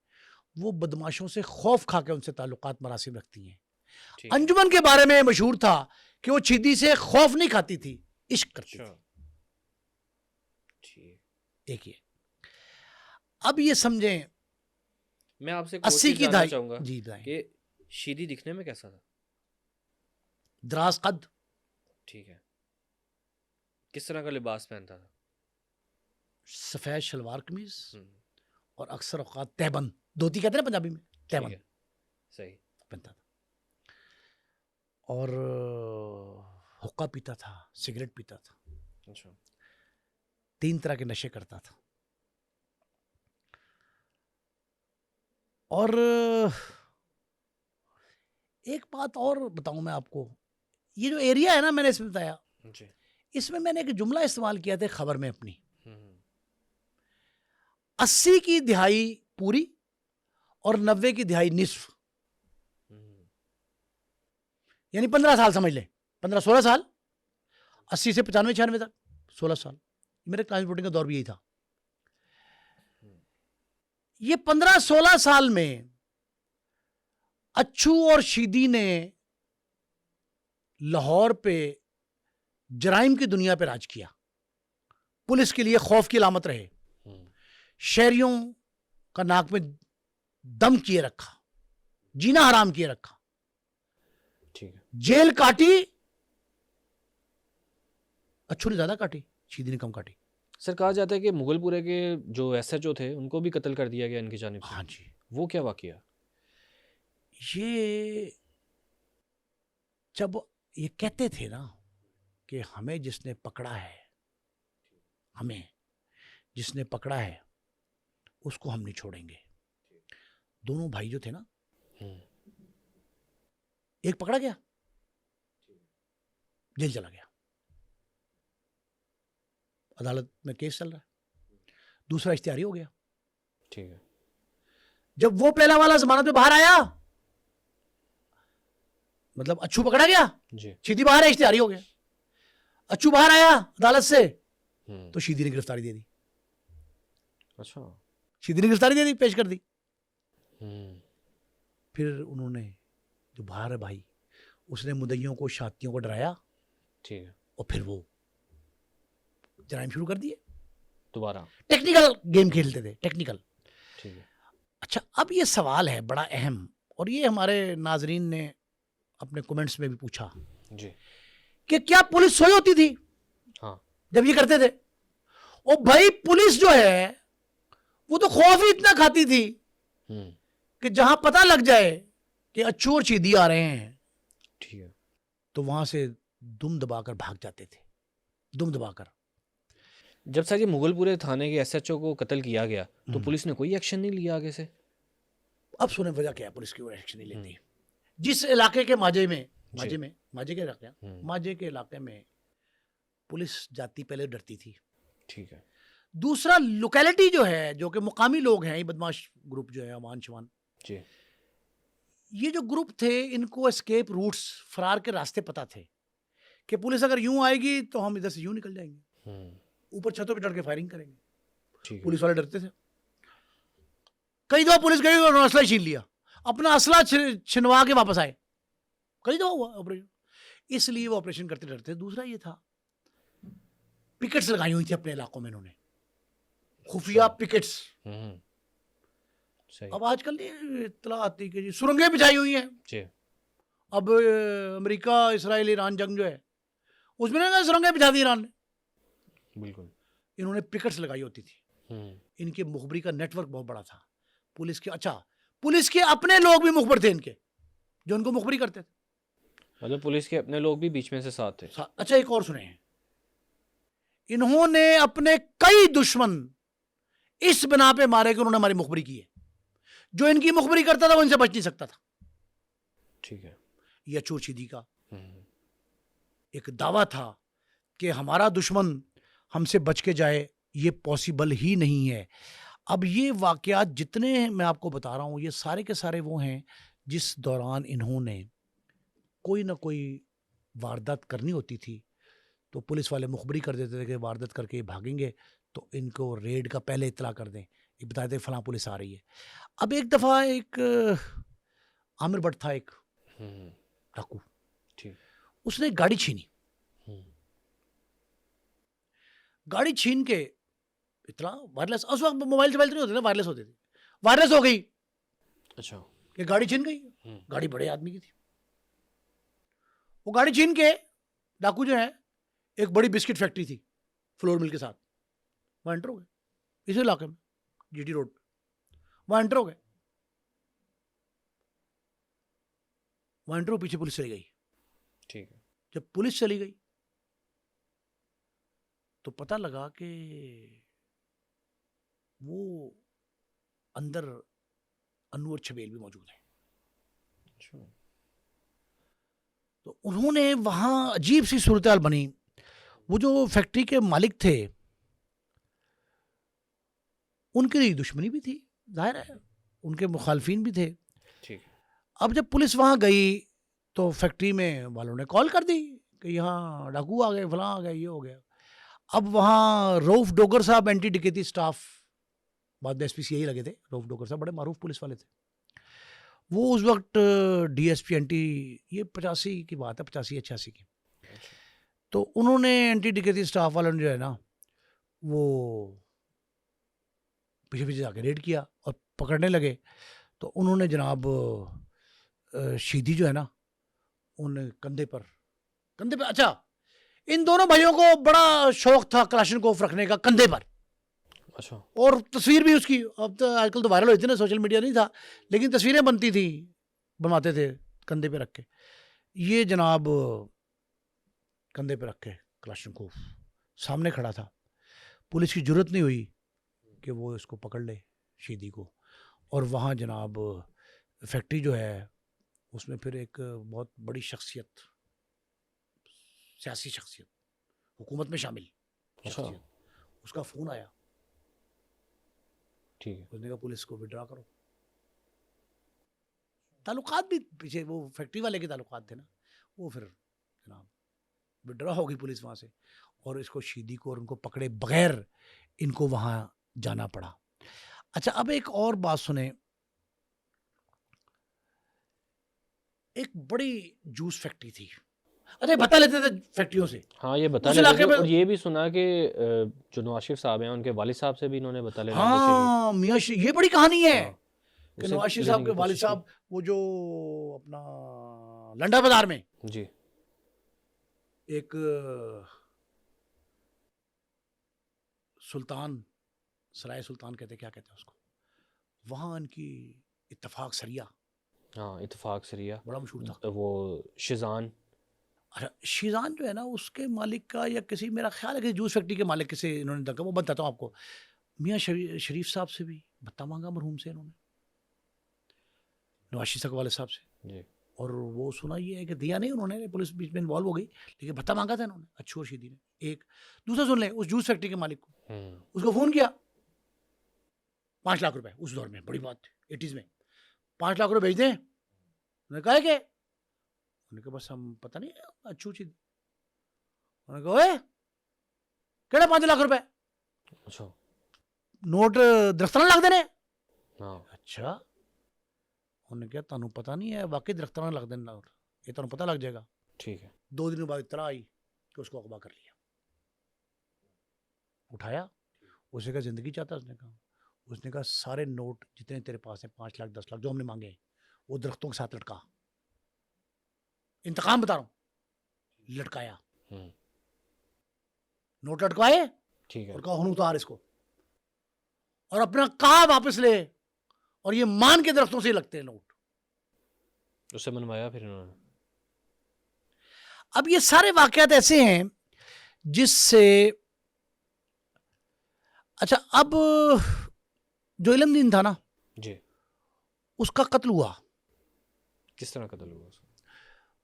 वो बदमाशों से खौफ खा के उनसे ताल्लुकात मरासिम रखती हैं। ठीक है। अंजुमन के बारे में मशहूर था कि वो छीदी से खौफ नहीं खाती थी, इश्क करती अच्छा। थी। ठीक। एक ये, अब ये समझें, मैं आपसे एक और 80 चीज की जानना दहाई चाहूंगा जी दाएं, कि शीदी दिखने में कैसा था? दराज कद, ठीक है। किस तरह का लिबास पहनता था? सफ़ेद शलवार कमीज हम्म। और अक्सर औकात तहबंद, धोती कहते हैं ना पंजाबी में, ठीक तहबंद है। सही। पहनता था। और हुक्का पीता था, सिगरेट पीता था, अच्छा। 3 तरह के नशे करता था। और एक बात और बताऊं मैं आपको, ये जो एरिया है ना, मैंने इसमें बताया, जी। इसमें मैंने एक जुमला इस्तेमाल किया था खबर में अपनी, हम्म। 80 की दिहाई पूरी और 90 की दिहाई निस्फ, हम्म। यानी 15 साल समझ लें, 15-16 साल, 80 से 95-96 तक 16 साल। मेरे ट्रांसपोर्टिंग का दौर भी यही था। ये 15-16 साल में अच्छू और शीदी ने लाहौर पे जराइम की दुनिया पे राज किया, पुलिस के लिए खौफ की अलामत रहे, शहरियों का नाक में दम किए रखा, जीना हराम किए रखा। ठीक है। जेल काटी, अच्छू ने ज्यादा काटी, शीदी ने कम काटी। सर कहा जाता है कि मुगलपुरे के जो SHO थे उनको भी कत्ल कर दिया गया इनकी जानिब से। हाँ जी, वो क्या वाकया? ये जब ये कहते थे ना कि हमें जिसने पकड़ा है, हमें जिसने पकड़ा है उसको हम नहीं छोड़ेंगे। दोनों भाई जो थे ना, एक पकड़ा गया, जेल चला गया, अदालत में केस चल रहा है, दूसरा इश्तिहारी हो गया। ठीक है। जब वो पहला वाला जमानत में बाहर आया, मतलब अच्छू पकड़ा गया, जी। शीदी बाहर है, इश्तिहारी हो गया। अच्छू बाहर आया अदालत से तो शीदी ने गिरफ्तारी दे दी। अच्छा। शीदी ने गिरफ्तारी दे दी, पेश कर दी। फिर उन्होंने, जो बाहर है भाई, उसने मुद्दइयों को, शातियों को डराया। ठीक है। और फिर वो जराइम शुरू कर दिए दोबारा। टेक्निकल गेम खेलते थे, टेक्निकल। ठीक है। अच्छा, अब ये सवाल है बड़ा अहम, और ये हमारे नाजरीन ने अपने कमेंट्स में भी पूछा जी। कि क्या पुलिस सोई होती थी हाँ। जब ये करते थे? और भाई पुलिस जो है वो तो खौफ ही इतना खाती थी कि जहां पता लग जाए कि अच्छू और शीदी आ रहे हैं, ठीक है, तो वहां से दुम दबाकर भाग जाते थे, दुम दबाकर। जब सर ये मुगलपुरे थाने के एसएचओ को कत्ल किया गया तो पुलिस ने कोई एक्शन नहीं लिया आगे से? अब सुने वजह क्या है पुलिस की एक्शन नहीं लेती। जिस इलाके के माजे के इलाके में पुलिस जाती, पहले डरती थी। ठीक है। दूसरा, लोकेलिटी जो है, जो कि मुकामी लोग हैं, ये बदमाश ग्रुप जो है, अमान शमान जी, ये जो ग्रुप थे, इनको एस्केप रूट्स, फरार के रास्ते पता थे कि पुलिस अगर यूं आएगी तो हम इधर से यूं निकल जाएंगे, ऊपर छतों पे चढ़ के फायरिंग करेंगे। ठीक है। पुलिस वाले डरते थे। कई दफा पुलिस गई और असला छीन लिया, अपना असला छिनवा के वापस आए, कई दफा हुआ ऑपरेशन। इसलिए वो ऑपरेशन करते डरते। दूसरा ये था, पिकेट्स लगाई हुई थी अपने इलाकों में इन्होंने, खुफिया पिकेट्स। सही। अब आजकल इतला आती कि जी सुरंगें बिछाई हुई हैं। जी। अब अमेरिका, इसराइल, ईरान जंग जो है, उसमें ना सुरंगें बिछा दी ईरान ने। बिल्कुल। इन्होंने पिकेट्स लगाई होती थी। इनके मुखबरी का नेटवर्क बहुत बड़ा था पुलिस के। अच्छा, पुलिस के अपने लोग भी मुखबर थे इनके, जो उनको मुखबरी करते थे। मतलब पुलिस के अपने लोग भी बीच में से साथ थे। अच्छा, एक और सुने, इन्होंने अपने कई दुश्मन इस बिना पे मारे कि उन्होंने हमारी मुखबरी की है। जो इनकी मुखबरी करता था वो इनसे बच नहीं सकता था। ठीक है। यह चोर शीदी का एक दावा था कि हमारा दुश्मन हमसे बच के जाए, ये पॉसिबल ही नहीं है। अब ये वाकयात जितने मैं आपको बता रहा हूं, ये सारे के सारे वो हैं जिस दौरान इन्होंने कोई ना कोई वारदात करनी होती थी तो पुलिस वाले मुखबरी कर देते थे कि वारदात करके ये भागेंगे, तो इनको रेड का पहले इतला कर दें, ये बता दें फलां पुलिस आ रही है। अब एक दफ़ा एक आमिर भट्ट था, एक डाकू, ठीक। उसने एक गाड़ी छीनी। गाड़ी छीन के इतना वायरलेस, उस वक्त मोबाइल नहीं होते थे, वायरलेस होते थे, वायरलेस हो गई। अच्छा। कि गाड़ी छीन गई। गाड़ी बड़े आदमी की थी। वो गाड़ी छीन के डाकू जो है, एक बड़ी बिस्किट फैक्ट्री थी फ्लोर मिल के साथ, वहां एंटर हो गए, इसी इलाके में, जीटी रोड पे, वहां एंटर हो गए। वहां एंटर हो, पीछे पुलिस चली गई। ठीक है। जब पुलिस चली गई तो पता लगा कि वो अंदर अनवर छबेल भी मौजूद है। अच्छा। तो उन्होंने वहां अजीब सी सूरत बनी। वो जो फैक्ट्री के मालिक थे, उनकी दुश्मनी भी थी, जाहिर है, उनके मुखालफिन भी थे। ठीक। अब जब पुलिस वहां गई तो फैक्ट्री में वालों ने कॉल कर दी कि यहाँ डाकू आ गए, फलां आ गए, ये हो गया। अब वहाँ रऊफ डोगर साहब, एंटी डकैती स्टाफ, बाद में SPCI लगे थे, रऊफ डोगर साहब बड़े मारूफ पुलिस वाले थे। वो उस वक्त DSP एंटी, ये 85 की बात है, 85-86 की। तो उन्होंने एंटी डकैती स्टाफ वालों ने जो है ना, वो पीछे पीछे जाके रेड किया और पकड़ने लगे। तो उन्होंने जनाब शीदी जो है ना, उन कंधे पर, अच्छा, इन दोनों भाइयों को बड़ा शौक था कलाशनकोफ रखने का कंधे पर। अच्छा। और तस्वीर भी उसकी, अब तो आजकल तो वायरल होती ना, सोशल मीडिया नहीं था, लेकिन तस्वीरें बनती थी, बनवाते थे कंधे पे रख के। ये जनाब कंधे पे रख के कलाशनकोफ सामने खड़ा था। पुलिस की जरूरत नहीं हुई कि वो इसको पकड़ ले, शीदी को। और वहाँ जनाब फैक्ट्री जो है उसमें फिर एक बहुत बड़ी शख्सियत, सियासी शख्सियत, हुकूमत में शामिल अच्छा शख्सियत, उसका फ़ोन आया। ठीक है। उसने कहा पुलिस को विड्रॉ करो। ताल्लुकात भी पीछे वो फैक्ट्री वाले के ताल्लुकात थे ना, वो फिर जनाब विड्रॉ हो गई पुलिस वहाँ से, और इसको शीदी को और उनको पकड़े बगैर इनको वहाँ जाना पड़ा। अच्छा, अब एक और बात सुने। एक बड़ी जूस फैक्ट्री थी। अच्छा, बता लेते थे फैक्ट्रियों से। हाँ ये बता उस लेते इलाके थे, में और ये भी सुना कि जो नवाज शरीफ साहब हैं उनके वालिद साहब से भी इन्होंने बता लेने की हाँ मियाँ ये बड़ी कहानी है हाँ, कि उसे नवाज शरीफ लेने साहब की के वालिद कोशिश की। साहब वो जो अपना लंडा बाजार में जी एक सुल्तान, सराय सुल्तान कहते, क्या कहते हैं उसको, वहाँ इनकी इत्तेफाक सरिया हाँ, इत्तेफाक सरिया बड़ा मशहूर था। वो शिजान। अच्छा, शीजान जो है ना उसके मालिक का या किसी, मेरा ख्याल है कि जूस फैक्ट्री के मालिक से इन्होंने धक्का, वो बताता हूँ आपको। मियाँ शरीफ साहब से भी भत्ता मांगा मरहूम से इन्होंने, नवाज शरीफ वाले साहब से, जी और वो सुना ये है कि दिया नहीं उन्होंने, पुलिस बीच में इन्वॉल्व हो गई, लेकिन भत्ता मांगा था इन्होंने अच्छू और शीदी ने। एक दूसरा सुन लें, उस जूस फैक्ट्री के मालिक को, उसको फ़ोन किया, 5 लाख रुपए उस दौर में बड़ी बात थी 80s में, 5 लाख रुपए भेज दें। उन्होंने कहा कि उन्होंने कहा बस हम पता नहीं अच्छू चीज, उन्होंने कहा ओए केड़ा 5 लाख रुपए, अच्छा नोट दरख्तां लग देने। हाँ अच्छा, उन्होंने कहा तानू पता नहीं है, वाकई दरख्तां लग देने नोट, ये तानू पता लग जाएगा। ठीक है। 2 दिन बाद इतला आई कि उसको अगवा कर लिया। उठाया, उसे कहा जिंदगी चाहता, उसने कहा सारे नोट जितने तेरे पास हैं 5 लाख 10 लाख जो हमने मांगे हैं वो दरख्तों के साथ लटका, इंतकाम बता रहा हूं, लटकाया, नोट लटकाए, ठीक है। और कहा हुन उतार इसको, और अपना कहा वापस ले, और ये मान के दरख्तों से ही लगते हैं नोट। उससे मनवाया फिर इन्होंने। अब ये सारे वाकयात ऐसे हैं जिससे, अच्छा अब जो इलम दीन था ना जी, उसका कत्ल हुआ। किस तरह कत्ल हुआ उसका?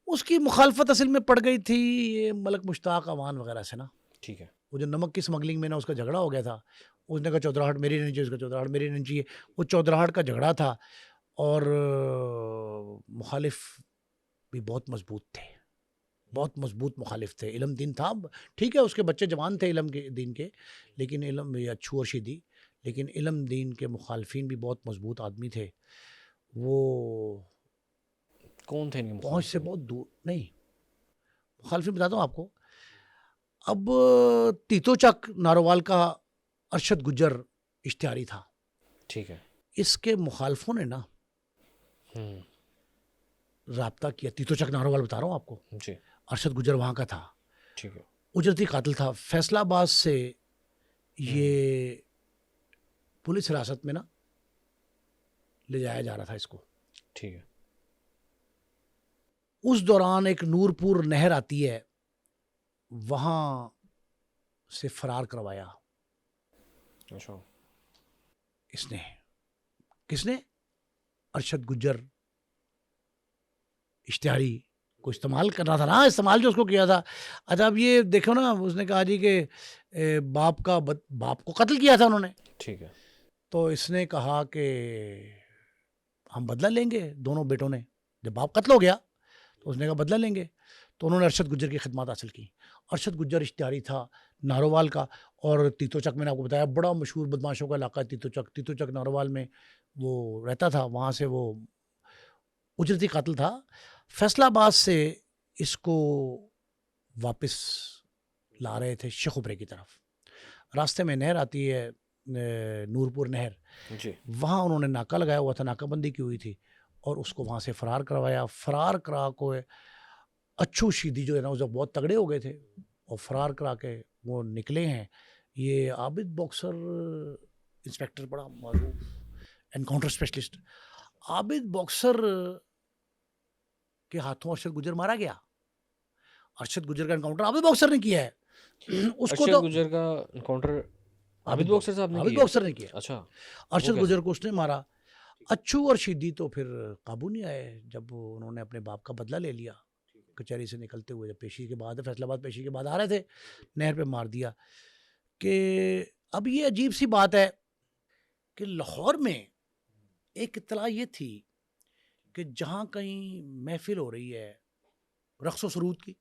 उसकी मुखालफत असल में पड़ गई थी ये मलक मुश्ताक अवान वगैरह से ना। ठीक है। वो जो नमक की स्मगलिंग में ना उसका झगड़ा हो गया था, उसने कहा चौधराहट मेरी नहीं चाहिए, उसका चौधराहट मेरी नहीं चाहिए, वो चौधराहट का झगड़ा था, और मुखालिफ भी बहुत मजबूत थे, बहुत मजबूत मुखालिफ थे। इलम दीन था, ठीक है उसके बच्चे जवान थे इलम के दीन के, लेकिन इलम या अच्छू और शीदी, लेकिन इलम दीन के मुखालफिन भी बहुत मजबूत आदमी थे। वो कौन थे इनके पहुँच से मुखालिफ? बहुत दूर नहीं, मुखालफिन बताता हूँ आपको। अब तीतो चक नारोवाल का अरशद गुज्जर इश्तिहारी था, ठीक है। इसके मुखालफों ने ना राब्ता किया, तीतो चक नारोवाल बता रहा हूँ आपको, जी अरशद गुज्जर वहाँ का था, ठीक है। उजरती कातिल था, फैसलाबाद से ये पुलिस हिरासत में ना ले जाया जा रहा था इसको। ठीक है। उस दौरान एक नूरपुर नहर आती है, वहाँ से फरार करवाया अच्छा, इसने, किसने, अरशद गुज्जर इश्तिहारी को इस्तेमाल करना था ना, इस्तेमाल जो उसको किया था। अच्छा, अब ये देखो ना, उसने कहा जी कि बाप को कत्ल किया था उन्होंने, ठीक है। तो इसने कहा कि हम बदला लेंगे, दोनों बेटों ने, जब बाप कत्ल हो गया तो उसने कहा बदला लेंगे, तो उन्होंने अरशद गुज्जर की खिदमत हासिल की। अरशद गुज्जर इश्तिहारी था नारोवाल का, और तीतो चक मैंने आपको बताया बड़ा मशहूर बदमाशों का इलाका है तीतो चक नारोवाल में वो रहता था, वहाँ से वो उजरती कातिल था। फैसलाबाद से इसको वापस ला रहे थे शेखुपरे की तरफ, रास्ते में नहर आती है नूरपुर नहर जी वहाँ उन्होंने नाका लगाया हुआ था, नाकाबंदी की हुई थी, और उसको वहाँ से फरार करवाया। फरार करा को अच्छू शीदी जो है ना, वो जब बहुत तगड़े हो गए थे और फरार करा के वो निकले हैं। ये आबिद बॉक्सर इंस्पेक्टर, बड़ा मारूफ एनकाउंटर स्पेशलिस्ट, आबिद बॉक्सर के हाथों अरशद गुज्जर मारा गया। अरशद गुज्जर का एनकाउंटर आबिद बॉक्सर ने किया है। उसको अरशद तो गुज्जर का एनकाउंटर आबिद बॉक्सर साहब ने आबिद किया? बॉक्सर ने किया। अच्छा, अरशद वो गुज्जर को उसने मारा। अच्छू और शीदी तो फिर काबू नहीं आए जब उन्होंने अपने बाप का बदला ले लिया। कचहरी से निकलते हुए जब पेशी के बाद फैसलाबाद पेशी के बाद आ रहे थे, नहर पे मार दिया। कि अब ये अजीब सी बात है कि लाहौर में एक इत्तला ये थी कि जहाँ कहीं महफिल हो रही है रक्स सरूद की,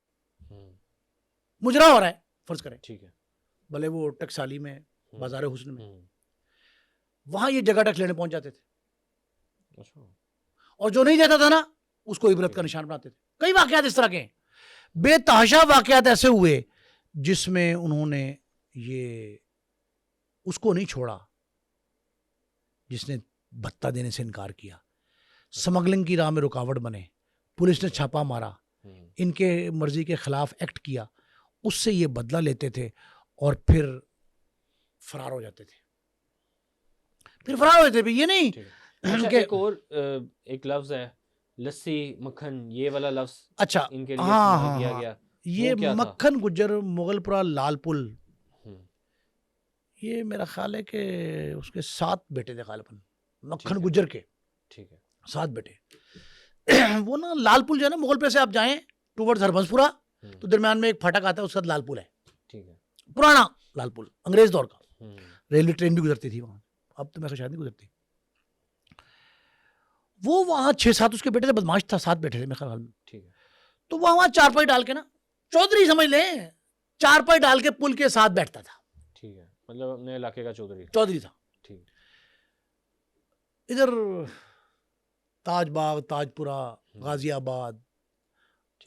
मुजरा हो रहा है फर्ज करें, ठीक है, भले वो टकसाली में, बाजार हुस्न में, वहाँ ये जगह टक लेने पहुंच जाते थे। अच्छा, और जो नहीं देता था ना उसको इबरत का निशान बनाते थे। कई वाकयात इस तरह के हैं, बेतहाशा वाकयात ऐसे हुए जिसमें उन्होंने ये उसको नहीं छोड़ा जिसने भत्ता देने से इनकार किया, स्मगलिंग की राह में रुकावट बने, पुलिस ने छापा मारा, इनके मर्जी के खिलाफ एक्ट किया, उससे ये बदला लेते थे और फिर फरार हो जाते थे। फिर फरार हो जाते थे, ये नहीं अच्छा, कि एक और एक लफ्ज है लस्सी मक्खन, ये वाला लफ्ज अच्छा इनके लिए हाँ इस्तेमाल हाँ किया हाँ, गया। ये वो क्या था? मक्खन गुज्जर मुगलपुरा लालपुल, हम्म, ये मेरा ख्याल है कि उसके 7 बेटे थे गालिबन, ठीक मक्खन है, गुज्जर के ठीक है, 7 बेटे। वो ना लालपुल जो है ना, मुगलपुर से आप जाएं टूवर्ड्स हरबंसपुरा तो दरम्यान में एक फाटक आता है, उसका लालपुल है, ठीक है, पुराना लालपुल, अंग्रेज दौर का। हम्म, रेलवे ट्रेन भी गुजरती थी वहां, अब तो मैं शायद नहीं गुजरती। वो वहां 6-7 उसके बेटे थे, बदमाश था, 7 बेटे थे मेरे ख्याल में। ठीक है, तो वहां चारपाई डाल के ना, चौधरी समझ लें, चारपाई डाल के पुल के साथ बैठता था, ठीक है, मतलब अपने इलाके का चौधरी। चौधरी था। ठीक, इधर ताजबाग, ताजपुरा, गाजियाबाद,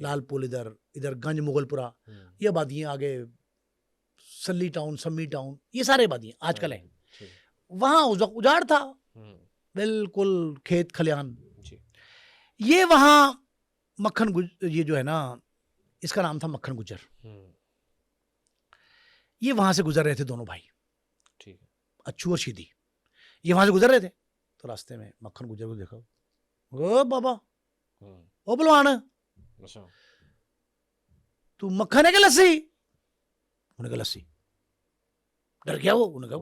लालपुल, इधर इधर गंज मुगलपुरा, ये आबादियाँ आगे, सल्ली टाउन, सम्मी टाउन, ये सारे आबादियाँ आजकल हैं। ठीक, वहाँ उस वक्त उजाड़ था, बिल्कुल खेत खलियान। ये वहाँ मक्खन ये जो है ना, इसका नाम था मक्खन गुज्जर, ये वहाँ से गुजर रहे थे दोनों भाई, ठीक है, अच्छू और शीदी, ये वहाँ से गुजर रहे थे। तो रास्ते में मक्खन गुज्जर को देखा, ओ बाबा, ओ बलवान, अच्छा, तू मक्खन है क्या लस्सी? उन्होंने कहा लस्सी। डर गया वो, उन्होंने कहा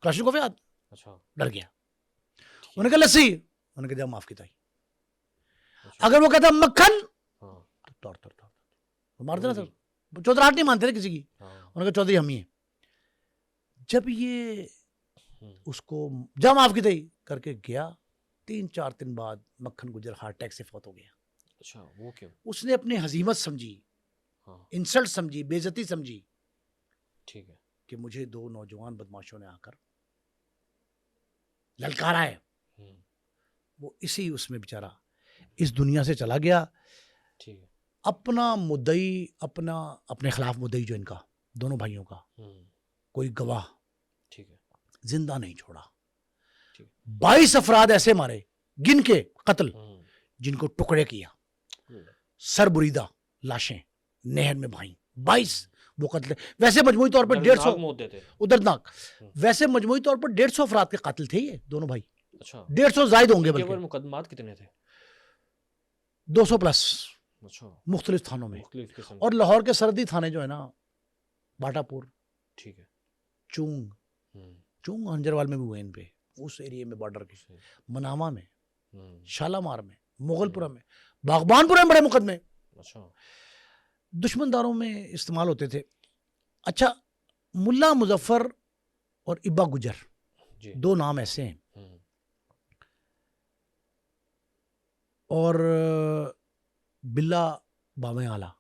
क्लाशनिकोव याद, अच्छा, डर गया। उन्होंने कहा लस्सी, उन्होंने कहा माफ की ताई। अगर वो कहता मक्खन तो तौर मार देना सर, चौधराहट नहीं मानते थे किसी की। उन्होंने कहा चौधरी हम ही हैं। जब ये उसको जा माफ की ताई करके गया, 3-4 दिन बाद मक्खन गुज्जर हार्ट अटैक से फौत हो गया। अच्छा, वो क्यों? उसने अपनी हजीमत समझी, इंसल्ट समझी, बेइज्जती समझी, ठीक है, कि मुझे 2 नौजवान बदमाशों ने आकर ललकारा है। वो इसी उसमें बेचारा इस दुनिया से चला गया। ठीक है, अपना मुद्दई, अपना अपने खिलाफ मुद्दई जो इनका दोनों भाइयों का कोई गवाह, ठीक है, जिंदा नहीं छोड़ा। ठीक, 22 अफराद ऐसे मारे गिन के कत्ल, जिनको टुकड़े किया, सर बुरीदा लाशें नहर में भाई, 22 वो कत्ल। वैसे मजमूई तौर पर 150 उदरनाक, वैसे मजमूई तौर पर 150 अफराद के कातिल थे ये दोनों भाई। अच्छा, 150 जायद होंगे बल्कि। मुकदमात कितने थे? 200 प्लस, अच्छा, मुख्तलिफ थानों में। मुख्तलिफ किस्म और लाहौर के सरहदी थाने जो है ना, बाटापुर, ठीक है, चूंग, चूंग हंजरवाल में भी हुए इन पे, उस एरिया में बॉर्डर के, मनामा में, शालामार में, मुगलपुरा में, बागबानपुरा में बड़े मुकदमे। अच्छा, दुश्मनदारों में इस्तेमाल होते थे। अच्छा, मुल्ला मुजफ्फर और इब्बा गुजर, 2 नाम ऐसे हैं। और बिल्ला बावैयाला,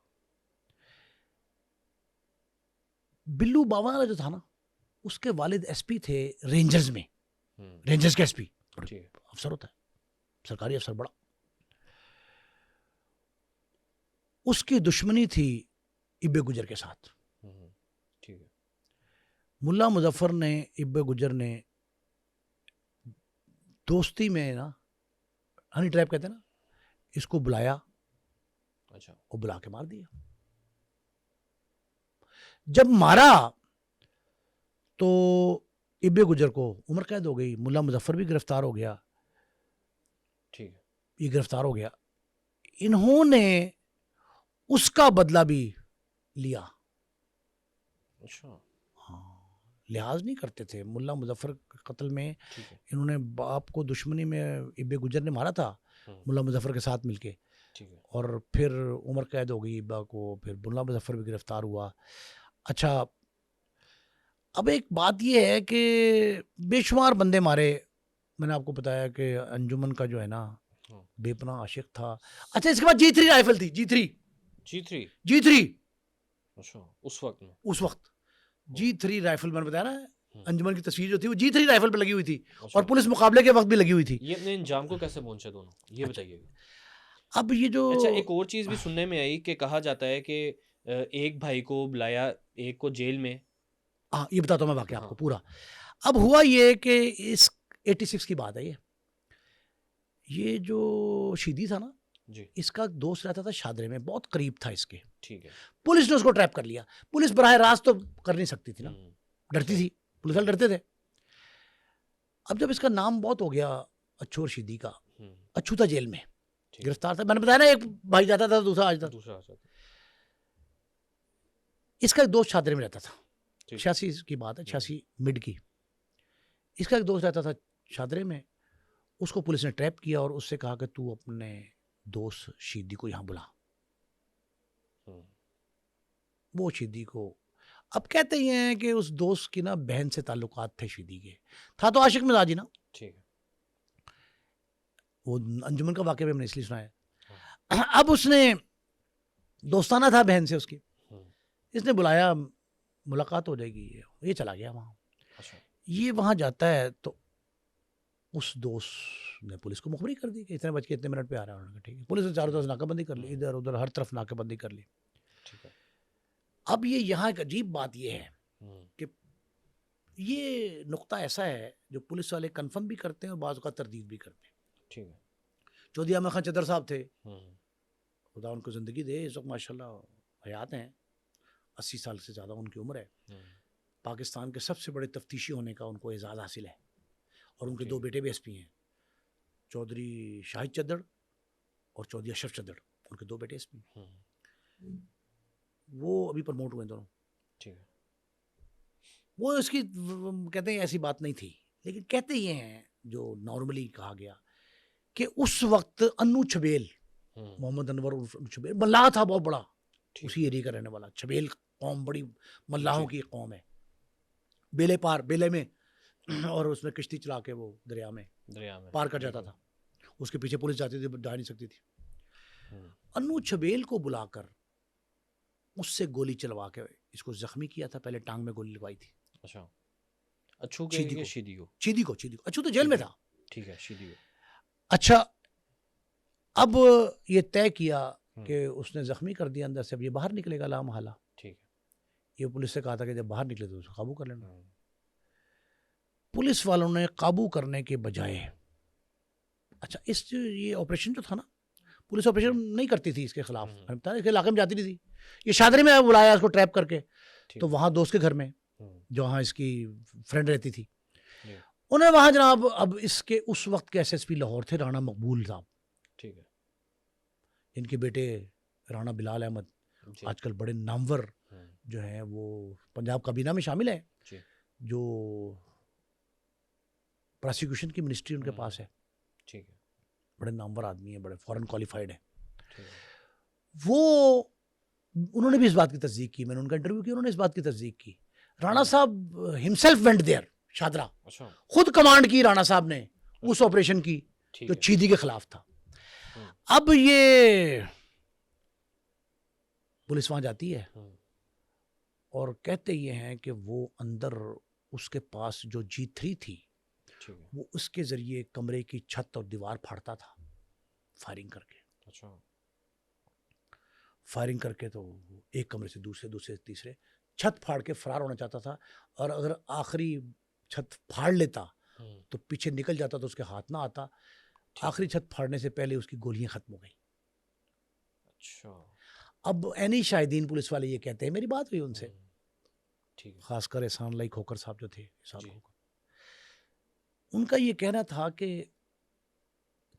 बिल्लू बावैयाला जो था ना, उसके वालिद एसपी थे रेंजर्स में, रेंजर्स के एसपी, अफसर होता है, सरकारी अफसर बड़ा। उसकी दुश्मनी थी इब्बे गुजर के साथ। ठीक है, मुल्ला मुजफ्फर ने, इब्बे गुजर ने दोस्ती में ना, हनी ट्रैप कहते हैं ना, इसको बुलाया। अच्छा, और बुला के मार दिया। जब मारा तो इब्बे गुजर को उम्र कैद हो गई, मुल्ला मुजफ्फर भी गिरफ्तार हो गया। ठीक है, ये गिरफ्तार हो गया। इन्होंने उसका बदला भी लिया। अच्छा, हाँ, लिहाज नहीं करते थे। मुल्ला मुजफ्फर के कत्ल में ठीक है। इन्होंने बाप को दुश्मनी में इब्बे गुजर ने मारा था मुल्ला मुजफ्फर के साथ मिलके, ठीक है। और फिर उम्र कैद हो गई इब्बा को, फिर मुल्ला मुजफ्फर भी गिरफ्तार हुआ। अच्छा, अब एक बात ये है कि बेशुमार बंदे मारे। मैंने आपको बताया कि अंजुमन का जो है ना बेपनाह आशिक था। अच्छा, इसके बाद G3 राइफल थी, G3 G3 अच्छा उस वक्त में उस वक्त G3 राइफल, मैंने बताया ना अंजुमन की तस्वीर जो थी वो G3 राइफल पे लगी हुई थी, और पुलिस मुकाबले के वक्त भी लगी हुई थी। ये अपने इंजाम को कैसे पहुंचे दोनों, ये अच्छा, बताइए। अब ये जो अच्छा, एक और चीज भी सुनने में आई कि कहा जाता है कि एक भाई को बुलाया, एक को जेल में। हाँ, ये बताता हूँ मैं वाकया आपको हाँ। पूरा। अब हुआ ये कि इस 86 की बात है, ये जो शीदी था ना जी इसका दोस्त रहता था शादरे में, बहुत करीब था इसके। ठीक है। पुलिस ने उसको ट्रैप कर लिया। पुलिस बराह रास्त तो कर नहीं सकती थी ना, डरती अच्छा। थी, पुलिस वाले डरते थे। अब जब इसका नाम बहुत हो गया अच्छू और शीदी का, अच्छू था जेल में, ठीक है। गिरफ्तार था। मैंने बताया ना एक भाई जाता था दूसरा आज था। दूसरा आ जाता। इसका एक दोस्त शादरे में रहता था, ठीक। 86 की बात है, 86 मिड की। इसका एक दोस्त रहता था शादरे में, उसको पुलिस ने ट्रैप किया और उससे कहा कि तू अपने दोस्त शीदी को यहाँ बुला। वो शीदी को, अब कहते ही हैं कि उस दोस्त की ना बहन से ताल्लुकात थे शीदी के, था तो आशिक मिजाजी ना। ठीक है। वो अंजुमन का वाकया भी हमने इसलिए सुनाया। अब उसने दोस्ताना था बहन से उसकी, इसने बुलाया, मुलाकात हो जाएगी, ये चला गया वहाँ। अच्छा। ये वहाँ जाता है तो उस दोस्त ने पुलिस को मुखबरी कर दी कि इतने बज के इतने मिनट पे आ रहा है। उन्होंने कहा ठीक है। पुलिस ने चारों तरफ नाकाबंदी कर ली, इधर उधर हर तरफ नाकाबंदी कर ली। ठीक है। अब ये यहाँ एक अजीब बात ये है कि ये नुक्ता ऐसा है जो पुलिस वाले कंफर्म भी करते हैं और बाज़ का तरदीद भी करते हैं। ठीक है। चौधरी अहमद खान चदर साहब थे, खुदा उनको ज़िंदगी दे, इस वक्त माशाल्लाह हयात हैं, 80 साल से ज़्यादा उनकी उम्र है। पाकिस्तान के सबसे बड़े तफ्तीशी होने का उनको एजाज़ हासिल है, और उनके दो बेटे भी एसपी हैं, चौधरी शाहिद चद्दड़ और चौधरी अशरफ चद्दड़, उनके दो बेटे एसपी। वो अभी प्रमोट हुए दोनों। ठीक है। वो इसकी कहते हैं ऐसी बात नहीं थी, लेकिन कहते ये हैं जो नॉर्मली कहा गया कि उस वक्त अन्नू छबेल, मोहम्मद अनवर उर्फ छबेल मल्लाह था बहुत बड़ा, उसी एरिया का रहने वाला। छबेल कौम बड़ी मल्लाहों की कौम है, बेले पार, बेले में और उसमें किश्ती चला के वो दरिया में पार कर जाता था, उसके पीछे पुलिस जाती थी, जा नहीं सकती थी। अन्नू छबेल को बुलाकर उससे गोली चलवा के इसको जख्मी किया था, पहले टांग में गोली लगवाई थी। अच्छा, अच्छू के शीदी को अच्छू तो जेल में था। ठीक है, शीदी को। अच्छा, अब ये तय किया कि उसने जख्मी कर दिया अंदर से, अब ये बाहर निकलेगा ला महला। ठीक है। ये पुलिस से कहा था कि जब बाहर निकले तो उसको काबू कर लेना। पुलिस वालों ने काबू करने के बजाय, अच्छा ये ऑपरेशन जो था ना, पुलिस ऑपरेशन नहीं करती थी इसके खिलाफ, इसके इलाके में जाती नहीं थी। ये शादरे में बुलाया इसको ट्रैप करके, तो वहाँ दोस्त के घर में जहाँ इसकी फ्रेंड रहती थी, उन्हें वहाँ जनाब, अब इसके उस वक्त के एसएसपी लाहौर थे राणा मकबूल साहब। ठीक है। इनके बेटे राणा बिलाल अहमद आजकल बड़े नामवर जो हैं, वो पंजाब काबीना में शामिल है, जो प्रोसिक्यूशन की मिनिस्ट्री उनके पास है। ठीक है। बड़े नामवर आदमी है, बड़े फॉरेन क्वालिफाइड है। वो उन्होंने भी इस बात की तस्दीक की, मैंने उनका इंटरव्यू किया, उन्होंने इस बात की तस्दीक की। राणा साहब हिमसेल्फ वेंट देयर शादरा, खुद कमांड की राणा साहब ने उस ऑपरेशन की जो चीदी के खिलाफ था। अब ये पुलिस वहां जाती है और कहते ये हैं कि वो अंदर उसके पास जो G3 थी, वो उसके जरिए कमरे की छत और दीवार फाड़ता था फायरिंग करके। अच्छा। फायरिंग करके तो एक कमरे से दूसरे, दूसरे से तीसरे, छत फाड़ के फरार होना चाहता था, और अगर आखिरी छत फाड़ लेता तो पीछे निकल जाता तो उसके हाथ ना आता। आखिरी छत फाड़ने से पहले उसकी गोलियां खत्म हो गई। अच्छा। अब एनी शाहिदीन पुलिस वाले ये कहते हैं, मेरी बात हुई उनसे, खासकर एहसान लाई खोकर साहब जो थे, एहसान खोकर, उनका ये कहना था कि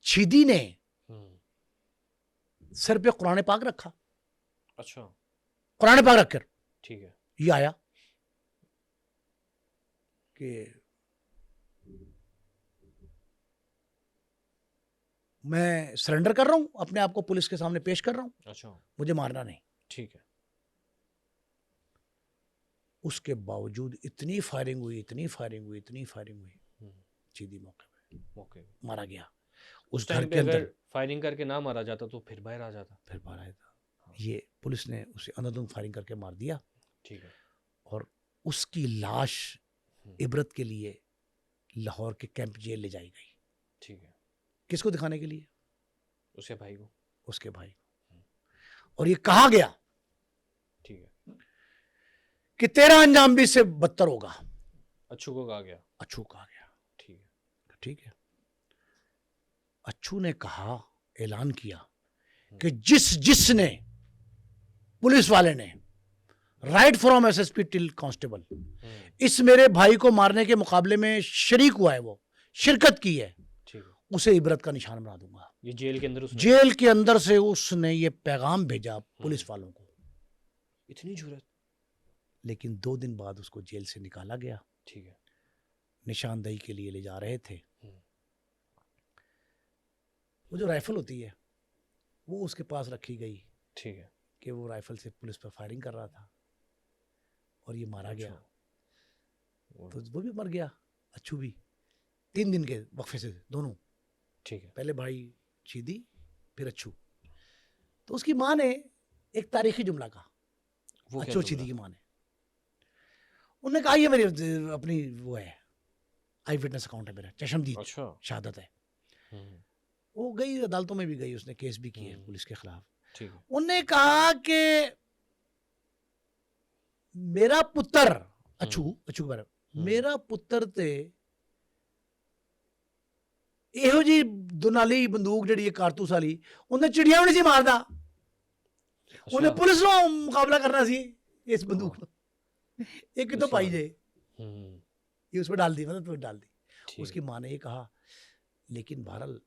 शीदी ने सर पे कुरान पाक रखा। अच्छा। कुरान पाक रखकर, ठीक है, ये आया, कि मैं सरेंडर कर रहा हूँ, अपने आप को पुलिस के सामने पेश कर रहा हूँ, अच्छा, मुझे मारना नहीं। ठीक है। उसके बावजूद इतनी फायरिंग हुई, इतनी फायरिंग हुई, इतनी फायरिंग हुई, हम्म, सीधी मौके पे ओके। मारा गया। उस उस घर टाइम पे के अगर अंदर फायरिंग करके ना मारा जाता तो फिर बाहर आ जाता। फिर मारा था। हाँ, ये पुलिस ने उसे अंधाधुंध फायरिंग करके मार दिया ठीक है। और उसकी लाश हम्म, इबरत के लिए लाहौर के कैंप जेल ले जाई गई। ठीक है। किसको दिखाने के लिए? उसके भाई को। उसके भाई को। हम्म, और ये कहा गया ठीक है। कि तेरा अंजाम भी इससे बदतर होगा। अच्छू को कहा गया। अच्छू कहा गया। ठीक है। ठीक है। अच्छू ने कहा, ऐलान किया हम्म, कि जिसने पुलिस वाले ने right from SSP till constable इस मेरे भाई को मारने के मुकाबले में शरीक हुआ है, वो शिरकत की है, ठीक है। उसे इबरत का निशान बना दूंगा। ये जेल के अंदर उसने जेल के अंदर से उसने ये पैगाम भेजा पुलिस वालों को। इतनी जुर्रत। लेकिन 2 दिन बाद उसको जेल से निकाला गया। ठीक है। निशानदेही के लिए ले जा रहे थे। हम्म, वो जो राइफल होती है वो उसके पास रखी गई ठीक है। कि वो राइफल से पुलिस पर फायरिंग कर रहा था और ये मारा गया। और- तो वो भी मर गया, अच्छू भी, 3 दिन के वक्फे से दोनों। ठीक है। पहले भाई शीदी, फिर अच्छू। तो उसकी माँ ने एक तारीखी जुमला कहा, वो क्या अच्छू जुमला शीदी की माँ ने। उन्होंने कहा ये मेरी अपनी वो है, आई विटनेस अकाउंट है मेरा, चशमदीद अच्छा। शहादत है। हम्म, वो गई, अदालतों में भी गई, उसने केस भी किए पुलिस के खिलाफ। ठीक है। उन्होंने कहा कि मेरा पुत्र अच्छू के बारे में, मेरा पुत्र ते ਇਹੋ ਜੀ ਦੁਨਾਲੀ ਬੰਦੂਕ ਜਿਹੜੀ ਹੈ ਕਾਰਤੂਸ ਵਾਲੀ, ਉਹਨੇ ਚਿੜੀਆਂ ਵੀ ਨਹੀਂ ਸੀ ਮਾਰਦਾ, ਉਹਨੇ ਪੁਲਿਸ ਨੂੰ ਮੁਕਾਬਲਾ ਕਰਨਾ ਸੀ ਇਸ ਬੰਦੂਕ ਨੂੰ। ਇਹ ਕਿਤੋਂ ਪਾਈ ਜੇ? ये उसमें डाल दी, मतलब तो डाल दी। उसकी माँ ने ये कहा, लेकिन बहरहाल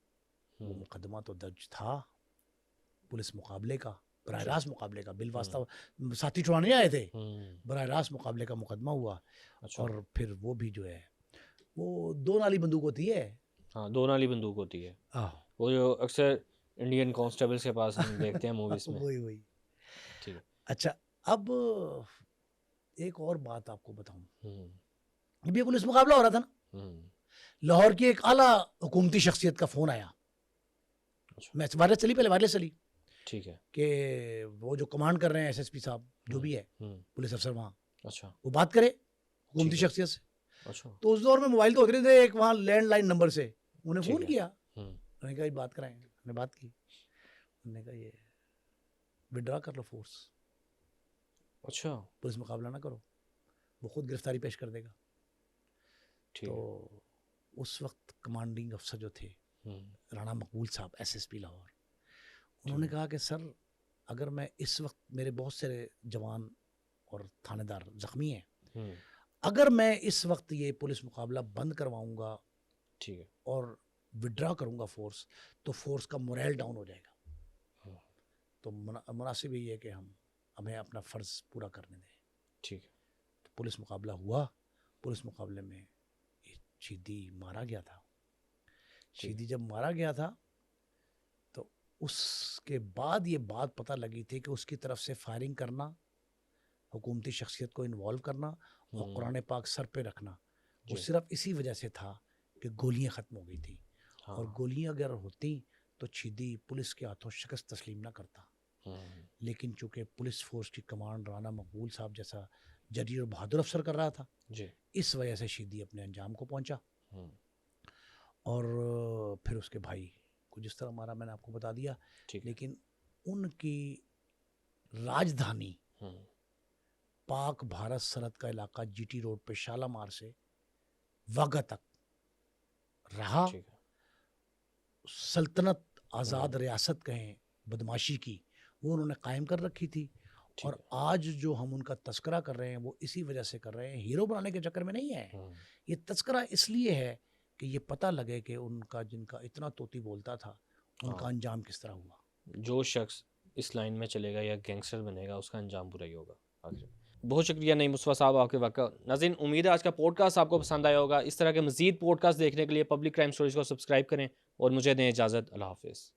वो मुकदमा तो दर्ज था पुलिस मुकाबले का, बराह रास्त मुकाबले का, बिलवास्ता साथी छुड़ाने नहीं आए थे, बराह रास्त मुकाबले का मुकदमा हुआ। और फिर वो भी जो है, वो 2 नाली बंदूक होती है। हाँ, 2 नाली बंदूक होती है, वो जो अक्सर इंडियन कांस्टेबल्स के पास हम देखते हैं मूवीज में। वही। ठीक है। अच्छा, अब एक और बात आपको बताऊं, अभी पुलिस मुकाबला हो रहा था ना, लाहौर की एक आला हुकूमती शख्सियत का फोन आया। मैं वायरलेस चली, पहले वायरलेस चली, ठीक है, कि वो जो कमांड कर रहे हैं एसएसपी साहब जो भी है, पुलिस अफसर वहाँ, अच्छा, वो बात करे हुकूमती शख्सियत से। अच्छा, तो उस दौर में मोबाइल तो होते नहीं थे, एक वहाँ लैंडलाइन नंबर से उन्हें फोन किया। उन्होंने कहा बात कराएं, हमने बात की। उन्होंने कहा ये विड्रॉ कर लो फोर्स, अच्छा, पुलिस मुकाबला ना करो, वो खुद गिरफ्तारी पेश कर देगा। तो उस वक्त कमांडिंग अफसर जो थे राणा मकबूल साहब, एसएसपी लाहौर, उन्होंने कहा कि सर अगर मैं इस वक्त, मेरे बहुत सारे जवान और थानेदार जख्मी हैं, अगर मैं इस वक्त ये पुलिस मुकाबला बंद करवाऊंगा, ठीक है, और विड्रॉ करूंगा फोर्स, तो फोर्स का मोरल डाउन हो जाएगा। तो मुनासिब यही है कि हमें अपना फ़र्ज़ पूरा करने दें। ठीक है। तो पुलिस मुकाबला हुआ। पुलिस मुकाबले में शीदी मारा गया था। शीदी जब मारा गया था तो उसके बाद ये बात पता लगी थी कि उसकी तरफ से फायरिंग करना, हुकूमती शख्सियत को इन्वॉल्व करना और कुरान पाक सर पे रखना, वो सिर्फ इसी वजह से था कि गोलियां ख़त्म हो गई थी। और गोलियां अगर होती तो शीदी पुलिस के हाथों शिकस्त तस्लीम ना करता। लेकिन चूंकि पुलिस फोर्स की कमांड राणा मकबूल साहब जैसा जरी और बहादुर अफसर कर रहा था, इस वजह से शीदी अपने अंजाम को पहुंचा। और फिर उसके भाई को जिस तरह मारा मैंने आपको बता दिया। लेकिन उनकी राजधानी पाक भारत सरहद का इलाका जीटी रोड पे शालामार से वाघा तक रहा। सल्तनत, आज़ाद रियासत कहें, बदमाशी की, वो उन्होंने कायम कर रखी थी। और आज जो हम उनका तस्करा कर रहे हैं वो इसी वजह से कर रहे हैं, हीरो बनाने के चक्कर में नहीं है। ये तस्करा इसलिए है कि ये पता लगे कि उनका, जिनका इतना तोती बोलता था, उनका अंजाम किस तरह हुआ। जो शख्स इस लाइन में चलेगा या गैंगस्टर बनेगा उसका अंजाम बुरा ही होगा आखिर। बहुत शुक्रिया नहीं मुस्तफ़ा साहब आपके वक्त का। नाज़रीन, उम्मीद है आज का पॉडकास्ट आपको पसंद आया होगा। इस तरह के मज़ीद पॉडकास्ट देखने के लिए पब्लिक क्राइम स्टोरीज़ को सब्सक्राइब करें और मुझे दें इजाज़त। अल्लाह हाफ़िज़।